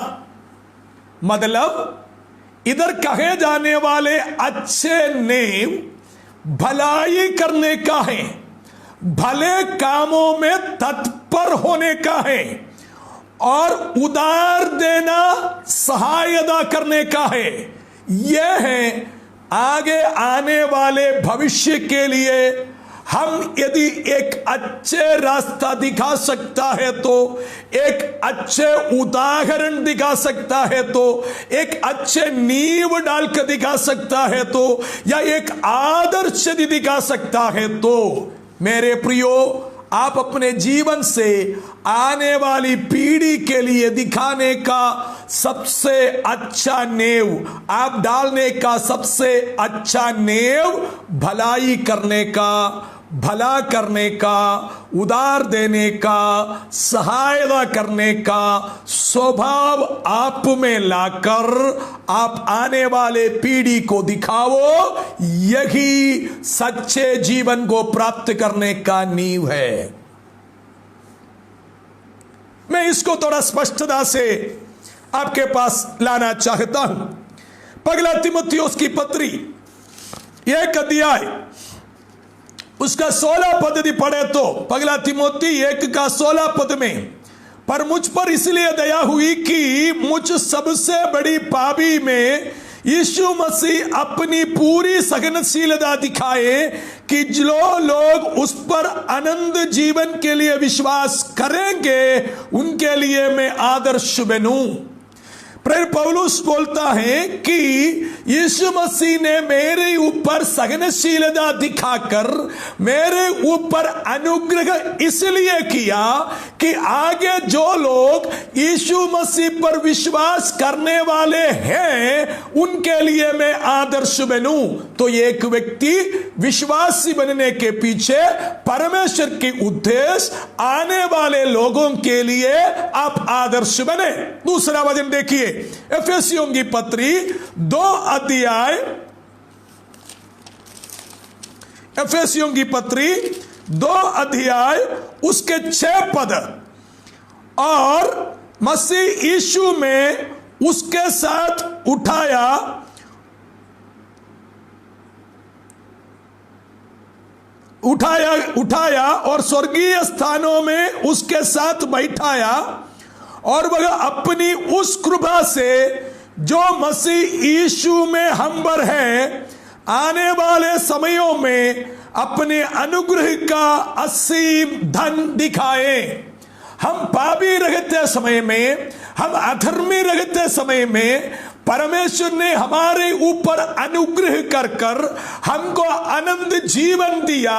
मतलब इधर कहे जाने वाले अच्छे नींव भलाई करने का है, भले कामों में तत्पर होने का है और उदार देना, सहायता करने का है। यह है आगे आने वाले भविष्य के लिए हम यदि एक अच्छे रास्ता दिखा सकता है तो, एक अच्छे उदाहरण दिखा सकता है तो, एक अच्छे नींव डालकर दिखा सकता है तो, या एक आदर्श यदि दिखा सकता है तो, मेरे प्रियो, आप अपने जीवन से आने वाली पीढ़ी के लिए दिखाने का सबसे अच्छा नींव, आप डालने का सबसे अच्छा नींव भलाई करने का, भला करने का, उदार देने का, सहायता करने का स्वभाव आप में लाकर आप आने वाले पीढ़ी को दिखाओ। यही सच्चे जीवन को प्राप्त करने का नींव है। मैं इसको थोड़ा स्पष्टता से आपके पास लाना चाहता हूं। पगला तिमुथियुस की पत्री 1 अध्याय उसका 16 पद यदि पढ़े तो, पगला तिमोथी 1 का 16 पद में, पर मुझ पर इसलिए दया हुई कि मुझ सबसे बड़ी पापी में यीशु मसीह अपनी पूरी सहनशीलता दिखाए कि जो लोग उस पर अनंत जीवन के लिए विश्वास करेंगे उनके लिए मैं आदर्श बनूं। प्रेरित पौलुस बोलता है कि यीशु मसीह ने मेरे ऊपर सहनशीलता दिखाकर मेरे ऊपर अनुग्रह इसलिए किया कि आगे जो लोग यीशु मसीह पर विश्वास करने वाले हैं उनके लिए मैं आदर्श बनूं। तो एक व्यक्ति विश्वासी बनने के पीछे परमेश्वर के उद्देश्य आने वाले लोगों के लिए आप आदर्श बने। दूसरा वचन देखिए, एफेसियों की पत्री 2 अध्याय, एफेसियों की पत्री 2 अध्याय उसके 6 पद और मसीह यीशु में उसके साथ उठाया और स्वर्गीय स्थानों में उसके साथ बैठाया, और वह अपनी उस कृपा से जो मसीह यीशु में हम पर है, आने वाले समयों में अपने अनुग्रह का असीम धन दिखाए। हम पापी रहते समय में, हम अधर्मी रहते समय में परमेश्वर ने हमारे ऊपर अनुग्रह कर हमको आनंद जीवन दिया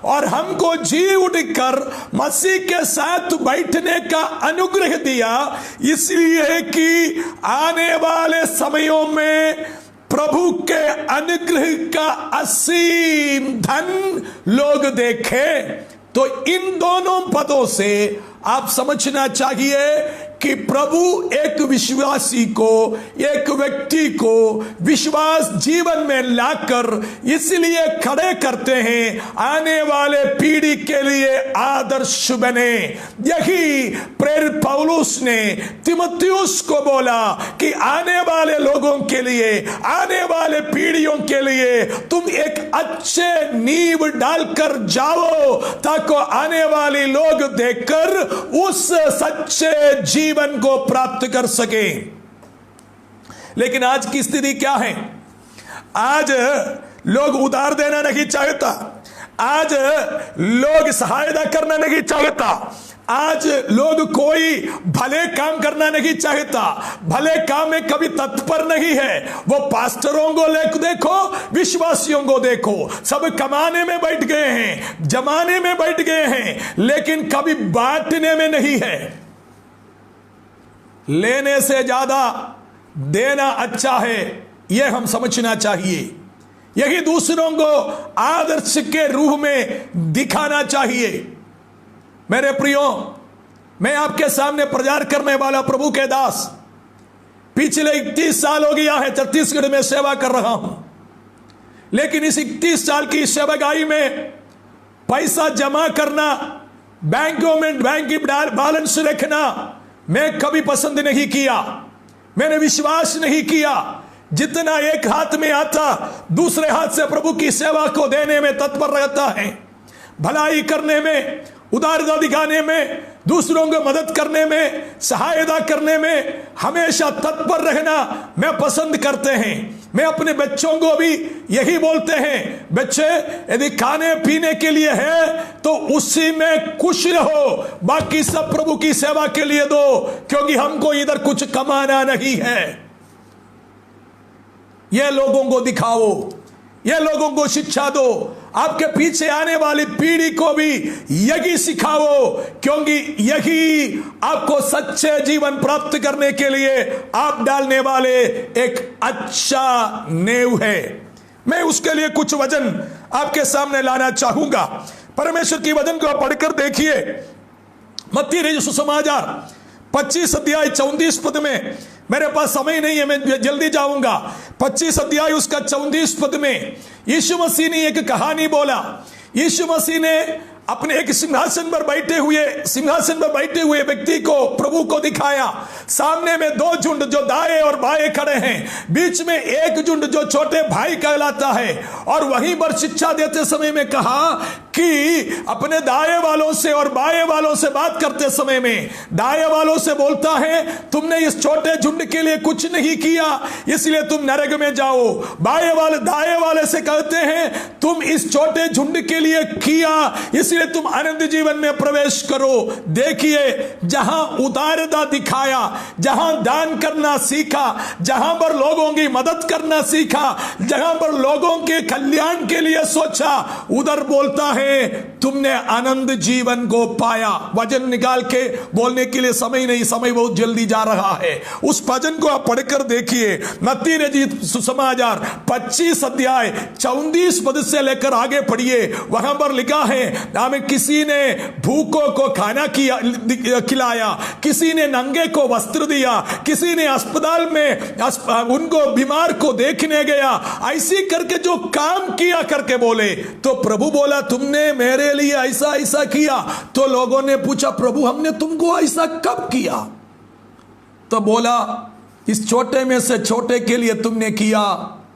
और हमको जी उठकर मसीह के साथ बैठने का अनुग्रह दिया, इसलिए कि आने वाले समयों में प्रभु के अनुग्रह का असीम धन लोग देखें। तो इन दोनों पदों से आप समझना चाहिए कि प्रभु एक विश्वासी को, एक व्यक्ति को विश्वास जीवन में लाकर इसलिए खड़े करते हैं, आने वाले पीढ़ी के लिए आदर्श बने। यही प्रेरित पौलुस ने तीमुथियुस को बोला कि आने वाले लोगों के लिए, आने वाले पीढ़ियों के लिए तुम एक अच्छे नींव डालकर जाओ, ताकि आने वाले लोग देखकर उस सच्चे जीवन को प्राप्त कर सके। लेकिन आज की स्थिति क्या है? आज लोग उधार देना नहीं चाहता, आज लोग सहायता करना नहीं चाहता, आज लोग कोई भले काम करना नहीं चाहता, भले काम में कभी तत्पर नहीं है। वो पास्टरों को देखो, विश्वासियों को देखो, सब कमाने में बैठ गए हैं, जमाने में बैठ गए हैं, लेकिन कभी बांटने में नहीं है। लेने से ज्यादा देना अच्छा है, यह हम समझना चाहिए। यही दूसरों को आदर्श के रूप में दिखाना चाहिए। मेरे प्रियो, मैं आपके सामने प्रचार करने वाला प्रभु के दास, पिछले 31 साल हो गया है छत्तीसगढ़ में सेवा कर रहा हूं, लेकिन इस 31 साल की सेवागाई में पैसा जमा करना, बैंकों में बैंक की बैलेंस रखना मैं कभी पसंद नहीं किया। मैंने विश्वास नहीं किया। जितना एक हाथ में आता, दूसरे हाथ से प्रभु की सेवा को देने में तत्पर रहता है। भलाई करने में, उदारता दिखाने में, दूसरों को मदद करने में, सहायता करने में हमेशा तत्पर रहना मैं पसंद करते हैं। मैं अपने बच्चों को भी यही बोलते हैं, बच्चे यदि खाने पीने के लिए है तो उसी में खुश रहो, बाकी सब प्रभु की सेवा के लिए दो, क्योंकि हमको इधर कुछ कमाना नहीं है। ये लोगों को दिखाओ, ये लोगों को शिक्षा दो, आपके पीछे आने वाली पीढ़ी को भी यही सिखाओ, क्योंकि यही आपको सच्चे जीवन प्राप्त करने के लिए आप डालने वाले एक अच्छा नेव है। मैं उसके लिए कुछ वचन आपके सामने लाना चाहूंगा। परमेश्वर की वचन को पढ़कर देखिए, मत्ती रचित सुसमाचार 25 अध्याय 34 पद में, मेरे पास समय नहीं है, मैं जल्दी जाऊंगा। 25 अध्याय उसका 34 पद में यीशु मसीह ने एक कहानी बोला। यीशु मसीह ने अपने एक सिंहासन पर बैठे हुए व्यक्ति को, प्रभु को दिखाया। सामने में 2 झुंड जो दाएं और बाएं खड़े हैं, बीच में एक झुंड जो छोटे भाई कहलाता है। और वहीं पर शिक्षा देते समय में कहा कि अपने दाएं वालों से और बाएं वालों से बात करते समय में दाएं वालों से बोलता है, तुमने इस छोटे झुंड के लिए कुछ नहीं किया, इसलिए तुम नरक में जाओ। दाएं वाले से कहते हैं, तुम इस छोटे झुंड के लिए किया, इसलिए तुम आनंद जीवन में प्रवेश करो। देखिए, जहां उदारता दिखाया, जहां दान करना सीखा, जहां पर लोगों की मदद करना सीखा, जहां पर लोगों के कल्याण के लिए सोचा, उधर बोलता है तुमने आनंद जीवन को पाया। वचन निकाल के बोलने के लिए समय नहीं, समय बहुत जल्दी जा रहा है। उस वचन को आप पढ़कर देखिए, मत्ती रचित सुसमाचार 25 अध्याय 34 पद से लेकर आगे पढ़िए। वहां पर लिखा है, हमें किसी ने भूखों को खाना खिलाया, किसी ने नंगे को वस्त्र दिया, किसी ने अस्पताल में उनको बीमार को देखने गया। ऐसी करके जो काम किया करके बोले, तो प्रभु बोला, तुमने मेरे मेरे लिए ऐसा ऐसा किया। तो लोगों ने पूछा, प्रभु हमने तुमको ऐसा कब किया? तो बोला, इस छोटे में से छोटे के लिए तुमने किया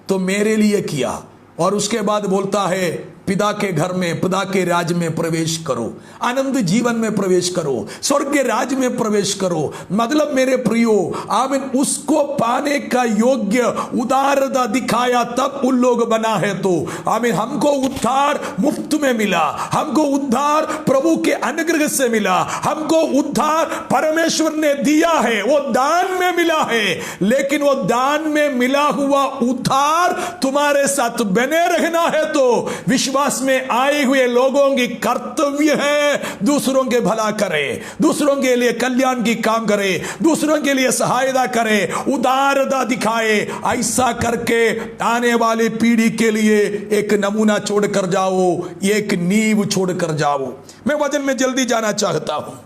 तो मेरे लिए किया। और उसके बाद बोलता है, पिता के घर में, पिता के राज में प्रवेश करो, आनंद जीवन में प्रवेश करो, स्वर्ग के राज में प्रवेश करो। मतलब मेरे प्रियो, आमीन, उसको पाने का योग्य उदारता दिखाया तब उन लोग बना है। तो आमीन, हमको उद्धार मुफ्त में मिला, हमको उद्धार प्रभु के अनुग्रह से मिला, हमको उद्धार परमेश्वर ने दिया है, वो दान में मिला है। लेकिन वो दान में मिला हुआ उद्धार तुम्हारे साथ बने रहना है तो विश्वास में आए हुए लोगों की कर्तव्य है दूसरों के भला करे, दूसरों के लिए कल्याण की काम करे, दूसरों के लिए सहायता करे, उदारता दिखाए। ऐसा करके आने वाली पीढ़ी के लिए एक नमूना छोड़कर जाओ, एक नींव छोड़कर जाओ। मैं वचन में जल्दी जाना चाहता हूं।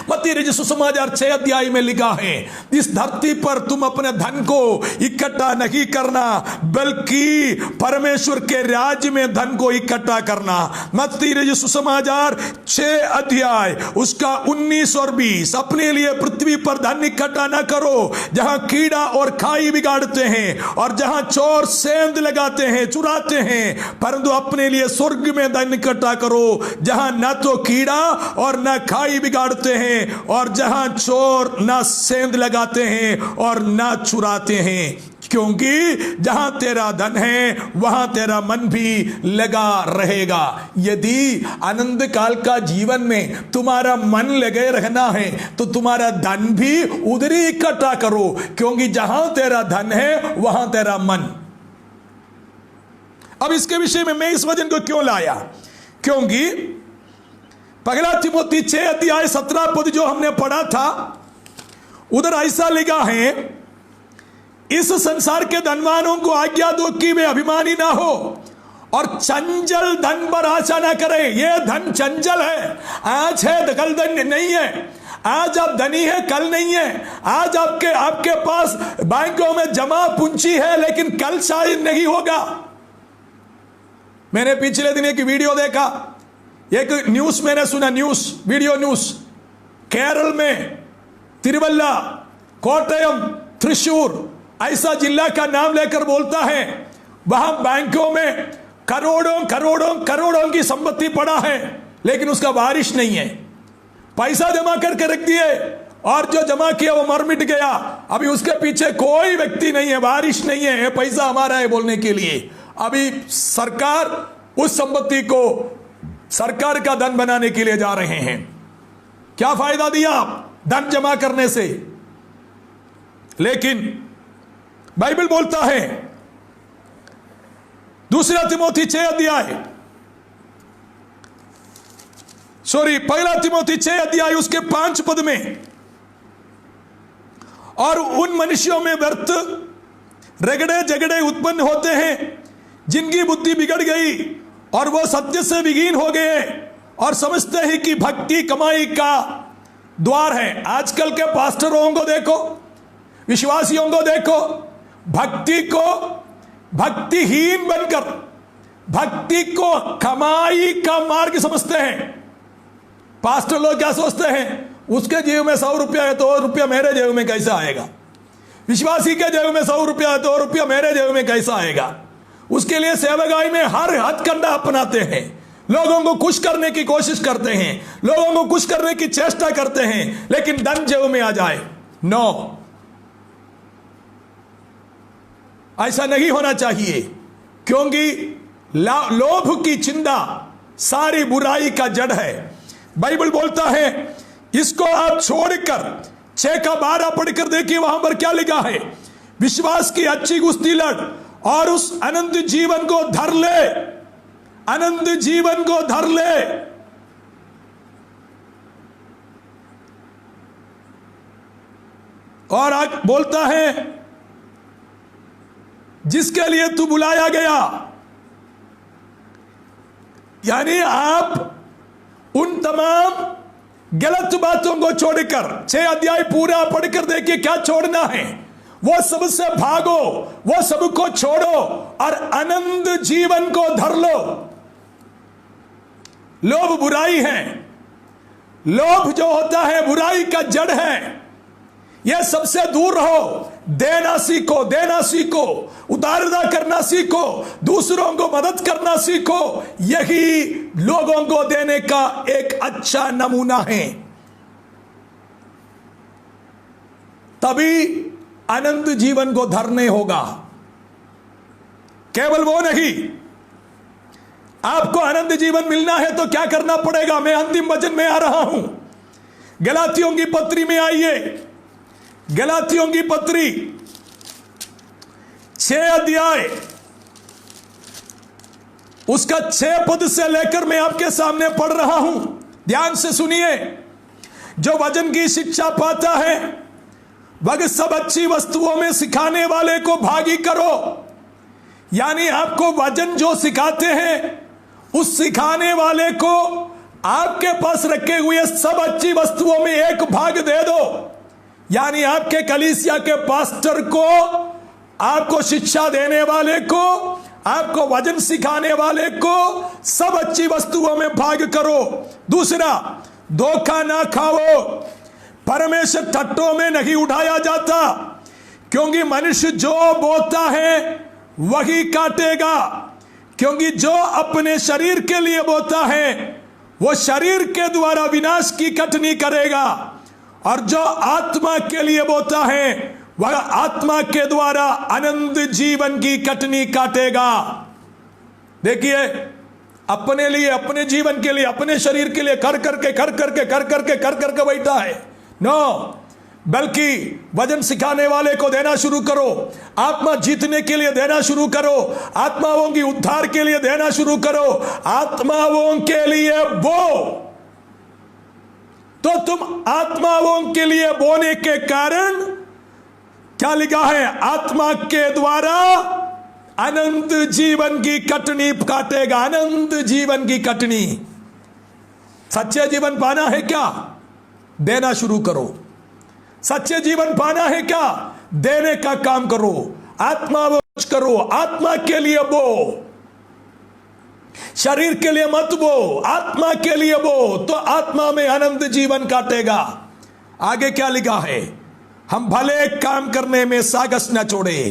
मत्ती रचित सुसमाचार 6 अध्याय में लिखा है, इस धरती पर तुम अपने धन को इकट्ठा नहीं करना, बल्कि परमेश्वर के राज्य में धन को इकट्ठा करना। मत्ती रचित सुसमाचार 6 अध्याय उसका 19 और 20। अपने लिए पृथ्वी पर धन इकट्ठा न करो, जहां कीड़ा और खाई बिगाड़ते हैं और जहां चोर सेंध लगाते हैं, चुराते हैं, परंतु अपने लिए स्वर्ग में धन इकट्ठा करो, जहां न तो कीड़ा और न खाई बिगाड़ते हैं और जहां चोर ना सेंध लगाते हैं और ना चुराते हैं। क्योंकि जहां तेरा धन है वहां तेरा मन भी लगा रहेगा। यदि आनंद काल का जीवन में तुम्हारा मन लगे रहना है तो तुम्हारा धन भी उधर ही इकट्ठा करो, क्योंकि जहां तेरा धन है वहां तेरा मन। अब इसके विषय में मैं इस वचन को क्यों लाया? क्योंकि पहला तिमोथी 6 अध्याय 17 पद जो हमने पढ़ा था, उधर ऐसा लिखा है, इस संसार के धनवानों को आज्ञा दो कि वे अभिमानी ना हो और चंचल धन पर आशा ना करें। यह धन चंचल है, आज है कल धन नहीं है। आज आप धनी है, कल नहीं है। आज आपके पास बैंकों में जमा पूंजी है, लेकिन कल शायद नहीं होगा। मैंने पिछले दिन एक वीडियो देखा, एक न्यूज मैंने सुना, वीडियो न्यूज, केरल में तिरुवल्ला, कोट्टयम, त्रिशूर ऐसा जिला का नाम लेकर बोलता है, वहां बैंकों में करोड़ों करोड़ों करोड़ों की संपत्ति पड़ा है, लेकिन उसका बारिश नहीं है। पैसा जमा करके रख दिए और जो जमा किया वो मर मिट गया। अभी उसके पीछे कोई व्यक्ति नहीं है, बारिश नहीं है, ये पैसा हमारा है बोलने के लिए। अभी सरकार उस संपत्ति को सरकार का धन बनाने के लिए जा रहे हैं। क्या फायदा दिया धन जमा करने से? लेकिन बाइबल बोलता है, दूसरा तिमोथी 6 अध्याय, पहला तिमोथी 6 अध्याय उसके 5 पद में, और उन मनुष्यों में व्यर्थ रगड़े झगड़े उत्पन्न होते हैं जिनकी बुद्धि बिगड़ गई और वो सत्य से विहीन हो गए और समझते हैं कि भक्ति कमाई का द्वार है। आजकल के पास्टरों को देखो, विश्वासियों को देखो, भक्ति को भक्तिहीन बनकर भक्ति को कमाई का मार्ग समझते हैं। पास्टर लोग क्या सोचते हैं, उसके जेब में 100 रुपया है तो 100 रुपया मेरे जेब में कैसा आएगा? विश्वासी के जेब में 100 रुपया है तो 100 रुपया मेरे जेब में कैसा आएगा? उसके लिए सेवकाई में हर हथकंडा अपनाते हैं, लोगों को खुश करने की कोशिश करते हैं, लोगों को खुश करने की चेष्टा करते हैं, लेकिन धन जेब में आ जाए। नो, ऐसा नहीं होना चाहिए, क्योंकि लोभ की चिंता सारी बुराई का जड़ है। बाइबल बोलता है, इसको आप छोड़कर 6 का 12 पढ़कर देखिए, वहां पर क्या लिखा है, विश्वास की अच्छी कुश्ती लड़ और उस अनंत जीवन को धर ले, अनंत जीवन को धर ले। और आगे बोलता है, जिसके लिए तू बुलाया गया, यानी आप उन तमाम गलत बातों को छोड़कर 6 अध्याय पूरा पढ़कर देखिए क्या छोड़ना है। वो सबसे भागो, वो सबको छोड़ो और अनंत जीवन को धर लो। लोभ बुराई है। लोभ जो होता है बुराई का जड़ है। यह सबसे दूर रहो। देना सीखो, देना सीखो, उदारता करना सीखो, दूसरों को मदद करना सीखो। यही लोगों को देने का एक अच्छा नमूना है। तभी अनंत जीवन को धरने होगा। केवल वो नहीं, आपको अनंत जीवन मिलना है तो क्या करना पड़ेगा? मैं अंतिम वचन में आ रहा हूं। गलातियों की पत्री में आइए। गलातियों की पत्री 6 अध्याय उसका 6 पद से लेकर मैं आपके सामने पढ़ रहा हूं। ध्यान से सुनिए। जो वचन की शिक्षा पाता है वह सब अच्छी वस्तुओं में सिखाने वाले को भागी करो। यानी आपको वचन जो सिखाते हैं उस सिखाने वाले को आपके पास रखे हुए सब अच्छी वस्तुओं में एक भाग दे दो। यानी आपके कलीसिया के पास्टर को, आपको शिक्षा देने वाले को, आपको वचन सिखाने वाले को सब अच्छी वस्तुओं में भाग करो। दूसरा, धोखा ना खाओ। परमेश्वर ठट्टों में नहीं उठाया जाता, क्योंकि मनुष्य जो बोता है वही काटेगा। क्योंकि जो अपने शरीर के लिए बोता है वो शरीर के द्वारा विनाश की कटनी करेगा, और जो आत्मा के लिए बोता है वह आत्मा के द्वारा अनंत जीवन की कटनी काटेगा। देखिए, अपने लिए, अपने जीवन के लिए, अपने शरीर के लिए कर करके बैठा है। नो, बल्कि वचन सिखाने वाले को देना शुरू करो। आत्मा जीतने के लिए देना शुरू करो। आत्माओं की उद्धार के लिए देना शुरू करो। आत्माओं के लिए बो, तो तुम आत्माओं के लिए बोने के कारण क्या लिखा है? आत्मा के द्वारा अनंत जीवन की कटनी काटेगा। अनंत जीवन की कटनी। सच्चे जीवन पाना है क्या? देना शुरू करो। सच्चे जीवन पाना है क्या? देने का काम करो। आत्मा करो, आत्मा के लिए बो, शरीर के लिए मत बो, आत्मा के लिए बो, तो आत्मा में अनंत जीवन काटेगा। आगे क्या लिखा है? हम भले काम करने में सागस न छोड़े,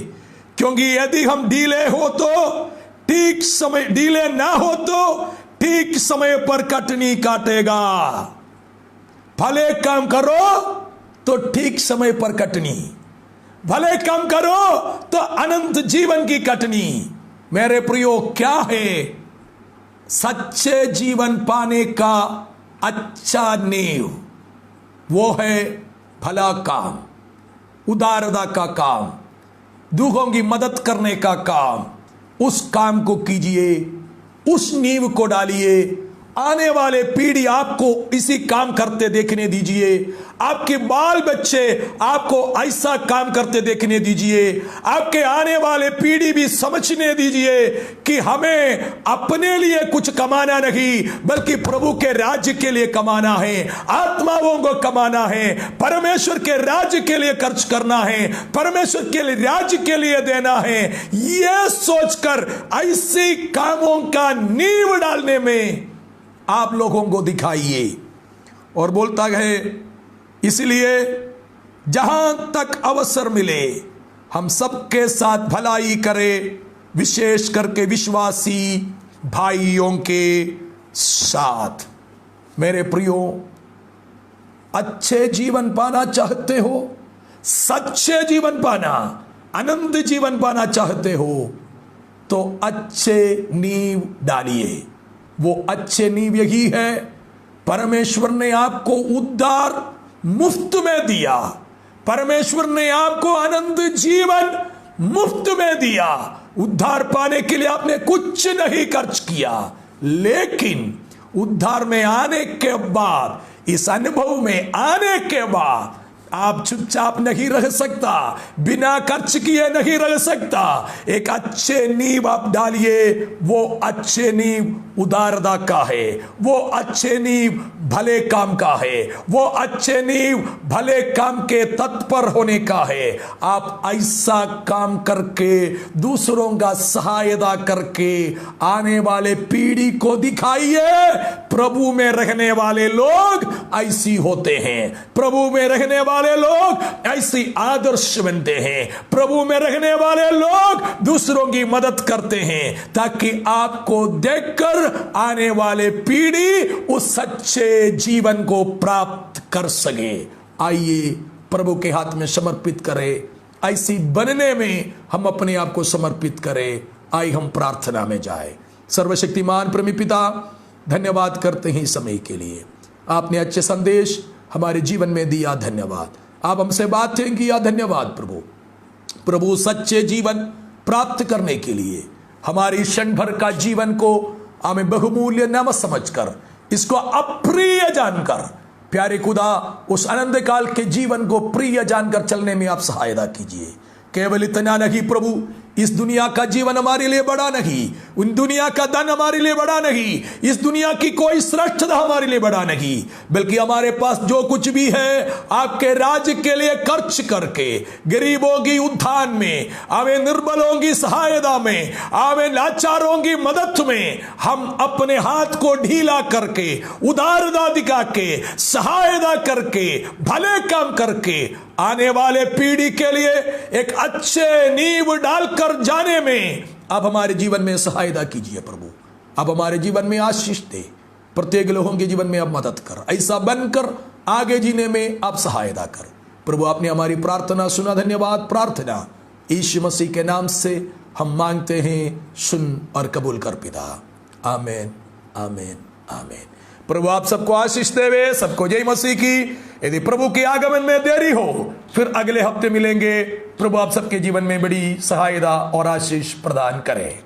क्योंकि यदि हम ढीले हो तो ठीक समय, ढीले ना हो तो ठीक समय पर कटनी काटेगा। भले काम करो तो ठीक समय पर कटनी, भले काम करो तो अनंत जीवन की कटनी। मेरे प्रियो, क्या है सच्चे जीवन पाने का अच्छा नींव? वो है भला काम, उदारता का काम, दुखों की मदद करने का काम। उस काम को कीजिए, उस नींव को डालिए। आने वाले पीढ़ी आपको इसी काम करते देखने दीजिए। आपके बाल बच्चे आपको ऐसा काम करते देखने दीजिए। आपके आने वाले पीढ़ी भी समझने दीजिए कि हमें अपने लिए कुछ कमाना नहीं, बल्कि प्रभु के राज्य के लिए कमाना है, आत्माओं को कमाना है, परमेश्वर के राज्य के लिए खर्च करना है, परमेश्वर के लिए राज्य के लिए देना है। यह सोचकर ऐसे कामों का नींव डालने में आप लोगों को दिखाइए। और बोलता है, इसलिए जहां तक अवसर मिले हम सबके साथ भलाई करें, विशेष करके विश्वासी भाइयों के साथ। मेरे प्रियो, अच्छे जीवन पाना चाहते हो, सच्चे जीवन पाना, अनंत जीवन पाना चाहते हो, तो अच्छे नींव डालिए। वो अच्छे नींव यही है, परमेश्वर ने आपको उद्धार मुफ्त में दिया। परमेश्वर ने आपको अनंत जीवन मुफ्त में दिया। उद्धार पाने के लिए आपने कुछ नहीं खर्च किया, लेकिन उद्धार में आने के बाद, इस अनुभव में आने के बाद आप चुपचाप नहीं रह सकता, बिना खर्च किए नहीं रह सकता। एक अच्छे नींव आप डालिए, वो अच्छे नींव उदारता का है, वो अच्छे नींव भले काम का है, वो अच्छे नींव भले काम के तत्पर होने का है। आप ऐसा काम करके, दूसरों का सहायता करके आने वाले पीढ़ी को दिखाइए प्रभु में रहने वाले लोग ऐसी होते हैं, प्रभु में रहने वाले लोग ऐसी आदर्श बनते हैं, प्रभु में रहने वाले लोग दूसरों की मदद करते हैं, ताकि आपको देखकर आने वाले पीढ़ी उस सच्चे जीवन को प्राप्त कर सके। आइए प्रभु के हाथ में समर्पित करें, ऐसी बनने में हम अपने आप को समर्पित करें। आइए हम प्रार्थना में जाएं। सर्वशक्तिमान परम पिता, धन्यवाद करते हैं इस समय के लिए। आपने अच्छे संदेश हमारे जीवन में दिया, धन्यवाद। आप हमसे बातें किया, धन्यवाद प्रभु। प्रभु सच्चे जीवन प्राप्त करने के लिए हमारी क्षण भर का जीवन को हमें बहुमूल्य न समझकर, इसको अप्रिय जानकर, प्यारे खुदा उस आनंद काल के जीवन को प्रिय जानकर चलने में आप सहायता कीजिए। केवल इतना नहीं प्रभु, इस दुनिया का जीवन हमारे लिए बड़ा नहीं, उन दुनिया का धन हमारे लिए बड़ा नहीं, इस दुनिया की कोई श्रेष्ठता हमारे लिए बड़ा नहीं, बल्कि हमारे पास जो कुछ भी है आपके राज्य के लिए खर्च करके, गरीबों की उत्थान में, हमें निर्बलों की सहायता में, हमें लाचारों की मदद में, हम अपने हाथ को ढीला करके, उदारता दिखा के, सहायता करके, भले काम करके आने वाले पीढ़ी के लिए एक अच्छे नींव डालकर जाने में आप हमारे जीवन में सहायता कीजिए प्रभु। आप हमारे जीवन में आशीष दे, प्रत्येक लोगों के जीवन में आप मदद कर, ऐसा बनकर आगे जीने में आप सहायता कर प्रभु। आपने हमारी प्रार्थना सुना, धन्यवाद। प्रार्थना यीशु मसीह के नाम से हम मांगते हैं, सुन और कबूल कर पिता। आमीन, आमीन, आमीन। प्रभु आप सबको आशीष देवे, सबको जय मसीह की। यदि प्रभु के आगमन में देरी हो, फिर अगले हफ्ते मिलेंगे। प्रभु आप सबके जीवन में बड़ी सहायता और आशीष प्रदान करें।